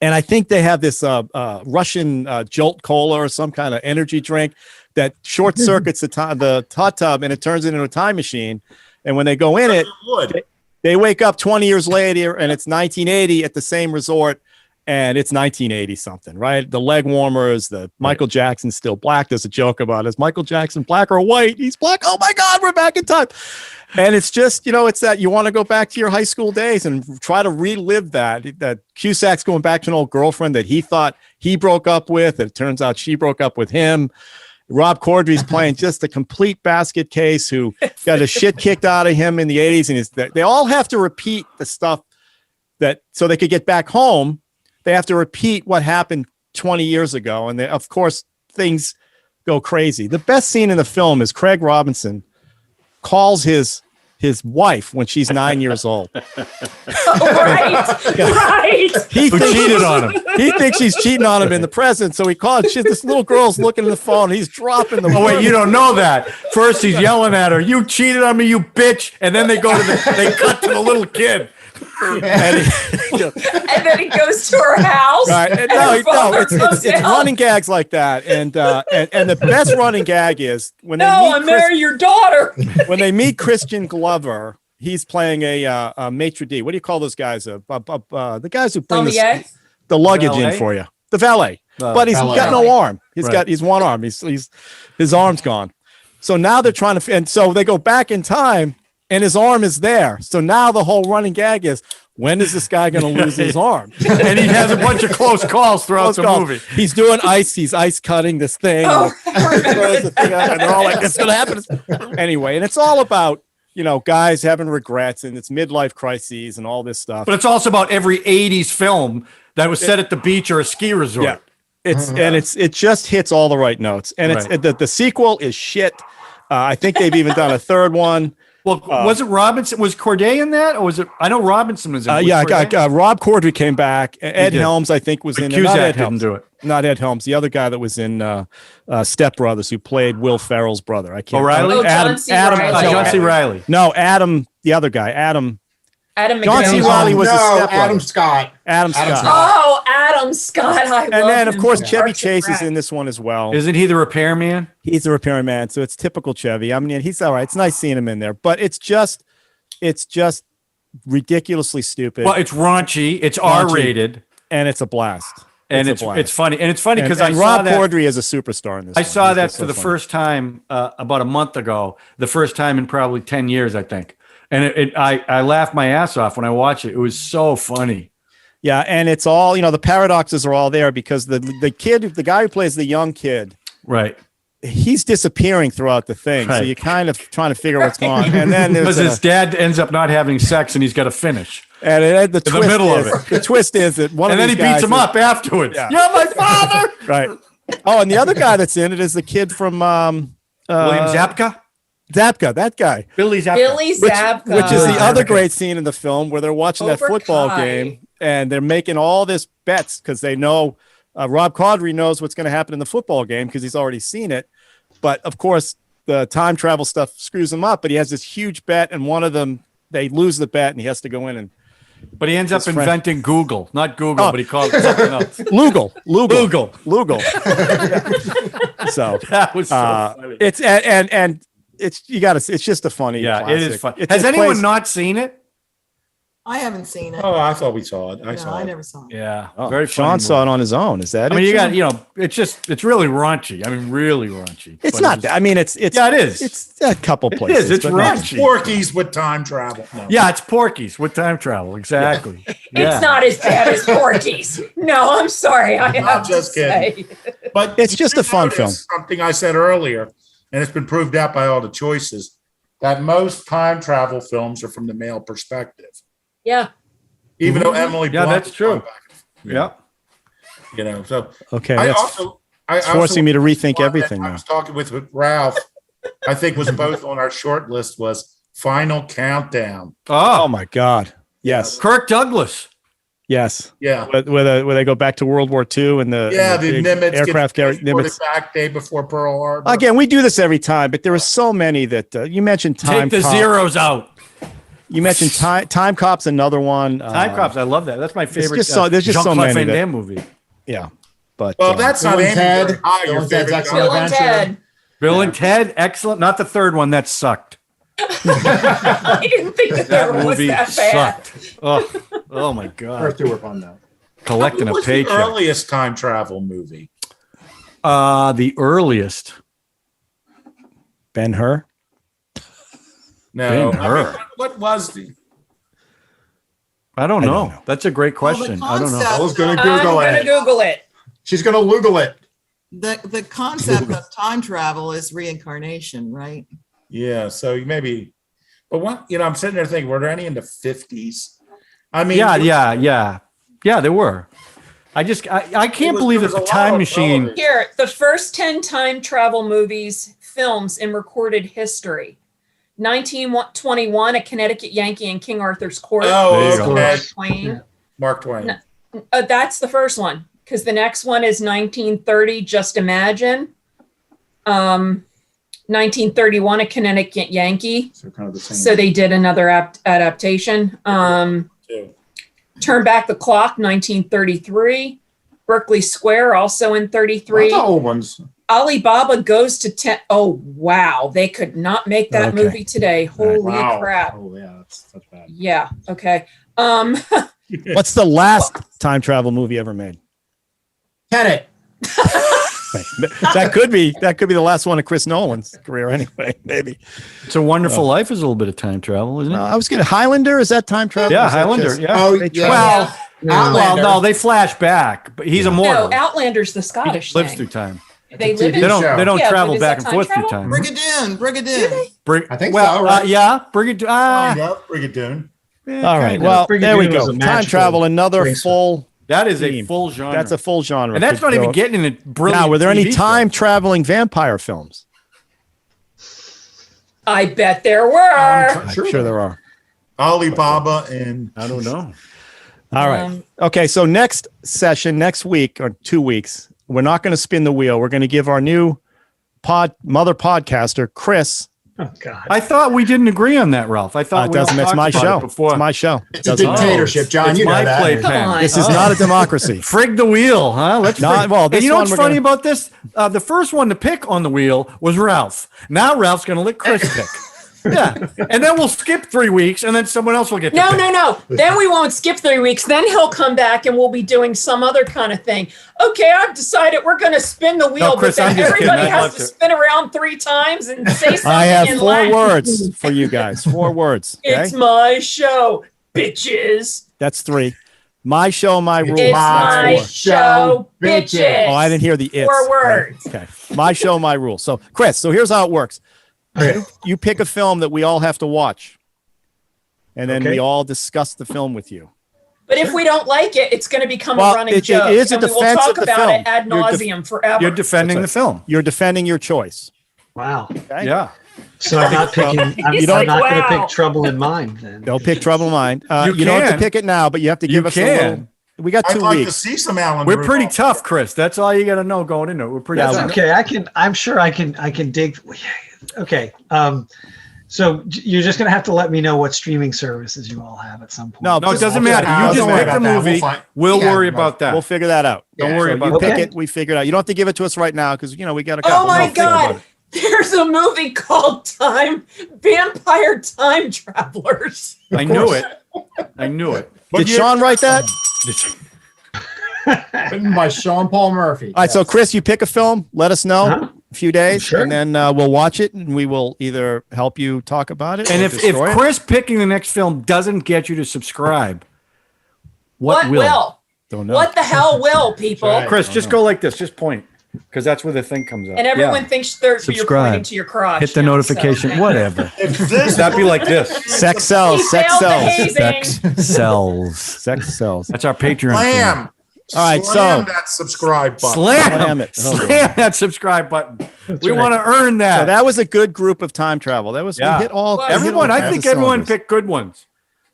And I think they have this Russian Jolt Cola or some kind of energy drink that short circuits the hot tub, and it turns it into a time machine. And when they go in it, they wake up 20 years later, and it's 1980 at the same resort, and it's 1980 something, right? The leg warmers, the Michael Jackson's still black. There's a joke about, is Michael Jackson black or white? He's black. Oh my God, we're back in time. And it's just, it's that you want to go back to your high school days and try to relive that Cusack's going back to an old girlfriend that he thought he broke up with. And it turns out she broke up with him. Rob Corddry's playing just a complete basket case who got his shit kicked out of him in the 80s. And they all have to repeat the stuff so they could get back home. They have to repeat what happened 20 years ago. And of course, things go crazy. The best scene in the film is Craig Robinson calls his wife when she's 9 years old. Right. He cheated on him. He thinks she's cheating on him in the present. So he calls. This little girl's looking at the phone. He's dropping the. Oh wait, you don't know that. First he's yelling at her, "You cheated on me, you bitch!" And then they cut to the little kid. And then he goes to her house. Right. It's running gags like that. And the best running gag is when marry your daughter. When they meet Christian Glover, he's playing a maitre d'. What do you call those guys? The guys who bring the luggage in for you. The valet. But he's got no arm. He's one arm. His arm's gone. So now they're trying to, and so they go back in time. And his arm is there. So now the whole running gag is, when is this guy going to lose his arm? And he has a bunch of close calls throughout the movie. He's doing ice. He's ice cutting this thing. And they're all like, it's going to happen. Anyway, and it's all about, guys having regrets and it's midlife crises and all this stuff. But it's also about every 80s film that was set at the beach or a ski resort. Yeah. It just hits all the right notes. And the sequel is shit. I think they've even done a third one. Well, was it Robinson? Was Corday in that, or was it? I know Robinson was in. Rob Corddry came back. Ed Helms, I think, was in. Not Ed Helms. Didn't do it. Not Ed Helms. The other guy that was in Step Brothers, who played Will Ferrell's brother. I can't. O'Reilly. John C. Riley. No, Adam. The other guy, Adam. John C. Reilly was a step Adam Scott. Adam Scott. Oh, Adam Scott. And then, of course, Chevy Chase is in this one as well. Isn't he the repairman? He's the repairman, so it's typical Chevy. I mean, he's all right. It's nice seeing him in there, but it's just ridiculously stupid. Well, it's raunchy. It's R-rated, and it's a blast. And it's funny. And it's funny because Rob Corddry is a superstar in this. I saw that for the first time about a month ago. The first time in probably 10 years, I think. And I laughed my ass off when I watched it. It was so funny. Yeah, and it's all, the paradoxes are all there because the guy who plays the young kid, right, he's disappearing throughout the thing. Right. So you're kind of trying to figure what's going on. And then because his dad ends up not having sex and he's got to finish. And the twist middle of it. The twist is that one of these guys. And then he beats him up afterwards. Yeah. You're my father. Right. Oh, and the other guy that's in it is the kid from William Zabka. Zabka, that guy. Billy Zabka. Which is the other great scene in the film where they're watching that football game and they're making all this bets because they know Rob Corddry knows what's going to happen in the football game because he's already seen it. But of course, the time travel stuff screws him up. But he has this huge bet, and one of them, they lose the bet, and he has to go in and. But he ends up inventing Google, not Google, but he called it something else. Lugal. So that was so funny. It's and it's it's just a funny. Yeah, classic. It is fun. Has anyone not seen it? I haven't seen it. Oh, I thought we saw it. I never saw it. Yeah, very. Sean saw it on his own. Is that? I mean, it's really raunchy. I mean, really raunchy. It's not. I mean, it's. Yeah, it is. It's a couple places. It's raunchy. Porky's with time travel. No. Yeah, it's Porky's with time travel. Exactly. Yeah. It's not as bad as Porky's. No, I'm sorry. I'm just kidding. But it's just a fun film. Something I said earlier, and it's been proved out by all the choices, that most time travel films are from the male perspective. Yeah. Even though Emily Blunt, that's true. So okay. It's forcing me to rethink everything now. I was talking with Ralph. I think was both on our short list was Final Countdown. Oh my God! Yes, Kirk Douglas. Yes. Yeah. Where they go back to World War II and the Nimitz aircraft carrier Nimitz back day before Pearl Harbor. Again, we do this every time, but there are so many that you mentioned. Take the zeros out. You mentioned Time Cop's another one. Time Cops, I love that. That's my favorite. There's just so many. Van Damme movie. Yeah, but that's not Ted. Your favorite. Bill and Ted. Bill and Ted, excellent. Not the third one that sucked. I didn't think that movie was that bad. Sucked. Oh my God. First two were fun though. collecting a What was paycheck. the earliest time travel movie? The earliest. Ben-Hur. No. Ben-Hur. What was the? I don't I know. don't know. That's a great question. I don't know. concept- I was going to I'm Google gonna it. Google it. She's going to Google it. The concept of time travel is reincarnation, right? Yeah. So maybe, but what, I'm sitting there thinking, were there any in the 50s? I mean, Yeah, there were. I can't believe there that the was a lot time of machine. television. Here, the first 10 time travel films in recorded history. 1921, A Connecticut Yankee in King Arthur's Court. Oh, There you go. okay. Mark Twain. Mark Twain. No. That's the first one, because the next one is 1930, Just Imagine. 1931, A Connecticut Yankee. So kind of the same. So they did another adaptation. Too. Turn Back the Clock, 1933. Berkeley Square, also in 33. That's the old ones. Alibaba Goes to 10. Oh, wow. They could not make that Okay. movie today. Holy Wow. crap. Oh, yeah, that's bad. Yeah. Okay. What's the last time travel movie ever made? Tenet. That could be the last one of Chris Nolan's career anyway, maybe. It's a Wonderful Life is a little bit of time travel, isn't it? I was getting Highlander. Is that time travel? Yeah, Is that Highlander. just- Yeah. Oh, They yeah. Well, Outlander. no, they flash back, but he's no, immortal. Outlander's the Scottish He lives thing. through time. They It's a live TV in They don't. show. They don't Yeah, but travel is back that and time forth through travel? time. Brigadoon. I think well, so, right? yeah, Brigadoon. Brigadoon. All right. Well, Brigadoon there we was go. a Time magical travel, another racer. full. that is a theme. full genre. That's a full genre. and that's not even getting in a brilliant. Now, were there any TV show. time traveling vampire films? I bet there were. I'm sure there are. Alibaba and I don't know. All right. Okay. So next session, next week or 2 weeks, we're not going to spin the wheel. We're going to give our new mother podcaster, Chris. Oh God. I thought we didn't agree on that, Ralph. I thought It we all doesn't. It's talked my about show. it before. It's my show. It's a Doesn't- dictatorship, John. It's You know my that. playpen. Come on. This is not a democracy. Frig the wheel, huh? Let's Not- frig- well, And this you know one what's we're funny gonna- about this? The first one to pick on the wheel was Ralph. Now Ralph's going to let Chris pick. Yeah, and then we'll skip 3 weeks, and then someone else will get. to No, pick. no. Then we won't skip 3 weeks. Then he'll come back and we'll be doing some other kind of thing. Okay, I've decided we're going to spin the wheel, Chris, but I'm then just kidding. everybody I'd has love to to. spin around 3 times and say something. I have in 4 Latin. words for you guys. 4 words. Okay? It's my show, bitches. That's 3. My show, my rules. It's That's my 4. show, bitches. Oh, I didn't hear the it's. 4 words. Okay. My show, my rules. So, Chris, here's how it works. Okay. You pick a film that we all have to watch. And then Okay. we all discuss the film with you. But if we don't like it, it's going to become Well, a running it joke. is a and we will defense talk of the about film. it ad You're nauseum forever. You're defending the That's film. You're defending your choice. Wow. Okay? Yeah. So I'm not picking. I'm He's not like, going to wow. pick Trouble in Mind then. Don't pick Trouble in Mind. You You don't have to can. pick it now, but you have to You give us a can. little. We got I'd 2 like to weeks. see some Alan. We're pretty Rudolph. tough, Chris. That's all you got to know going into it. We're pretty Yeah, tough. Okay, I'm sure I can dig. Okay. So you're just going to have to let me know what streaming services you all have at some point. No, No, it Just- doesn't just- matter. You doesn't just matter. pick the about that. movie. We'll find- We'll Yeah, worry no. about that. We'll figure that out. Don't Yeah, worry So about you that. pick Okay. it. We figure it out. You don't have to give it to us right now because we got a couple. Oh my We'll think about God. it. There's a movie called Vampire Time Travelers. I knew it. I knew it. Did Sean write that? By Sean Paul Murphy. All right. So Chris, you pick a film. Let us know Uh-huh. a few days, Sure. and then we'll watch it, and we will either help you talk about it. And or if destroy it. Chris picking the next film doesn't get you to subscribe, what will? Don't know. What the hell will, people? Right. Chris, just go like this. Just point, because that's where the thing comes up. And everyone Yeah. thinks you're Subscribe. pointing to your crotch. Hit the now, notification. so- Whatever. If this That'd be like this. Sex sells. He Sex failed the sells. hazing. Sells. Sex sells. That's our Patreon. channel. slam. All right, Slam so- that subscribe button. Slam Slam it. it. Slam that subscribe button. We right. want to earn that. So that was a good group of time travel. That was Yeah. we hit all. Well, we hit Everyone, all I kinds think of everyone cylinders. picked good ones.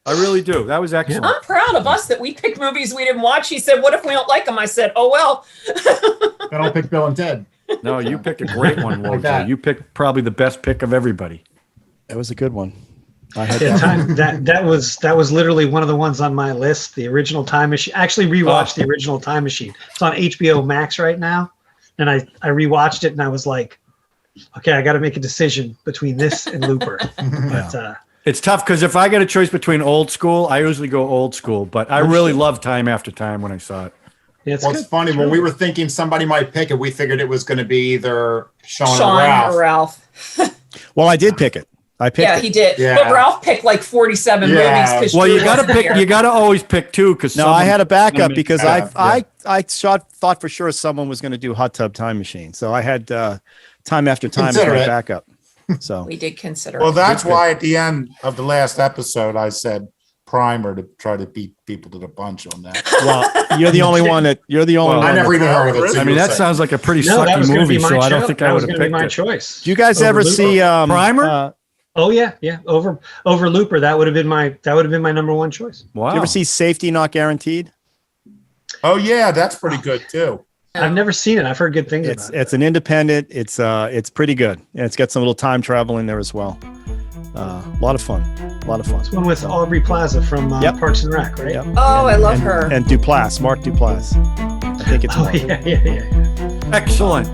I really do. That was excellent. I'm proud of us that we picked movies we didn't watch. He said, "What if we don't like them?" I said, "Oh well." I don't pick Bill and Ted. No, you picked a great one, Like Walter. that. You picked probably the best pick of everybody. That was a good one. I had Yeah, that. that was literally one of the ones on my list. The original Time Machine. I actually rewatched the original Time Machine. It's on HBO Max right now, and I rewatched it and I was like, okay, I got to make a decision between this and Looper. But It's tough because if I get a choice between old school, I usually go old school. But I really love Time After Time when I saw it. Yeah, it's Well, it's good. funny when we were thinking somebody might pick it, we figured it was going to be either Sean Sean or Ralph. Well, I did pick it. I picked Yeah, it. he did. Yeah. But Ralph picked like 47 Yeah. movies. 'Cause Well, Drew you got to wasn't pick. here. You got to always pick two because No, I had a backup because Yeah. I thought for sure someone was going to do Hot Tub Time Machine. So I had Time After Time as Consider my it. backup. So We did consider Well, it. that's why at the end of the last episode, I said Primer to try to beat people to the punch on that. well, you're the only one that Well, I never even heard of it. Really? so I mean, you that say. sounds like a pretty No, that sucky was going to movie. be my So I don't cho- think that I was would have going to be picked my it. choice. Do you guys Over ever Looper. see Primer? Oh yeah. Over Looper. That would have been my number one choice. Wow. Do you ever see Safety Not Guaranteed? Oh yeah, that's pretty good too. I've never seen it. I've heard good things about it. It's an independent. It's pretty good, and it's got some little time travel in there as well. A lot of fun. It's one with Aubrey Plaza from Yep. Parks and Rec, right? Yep. Oh, I love and, her. And Duplass, Mark Duplass. I think it's Oh Mark. yeah. Excellent.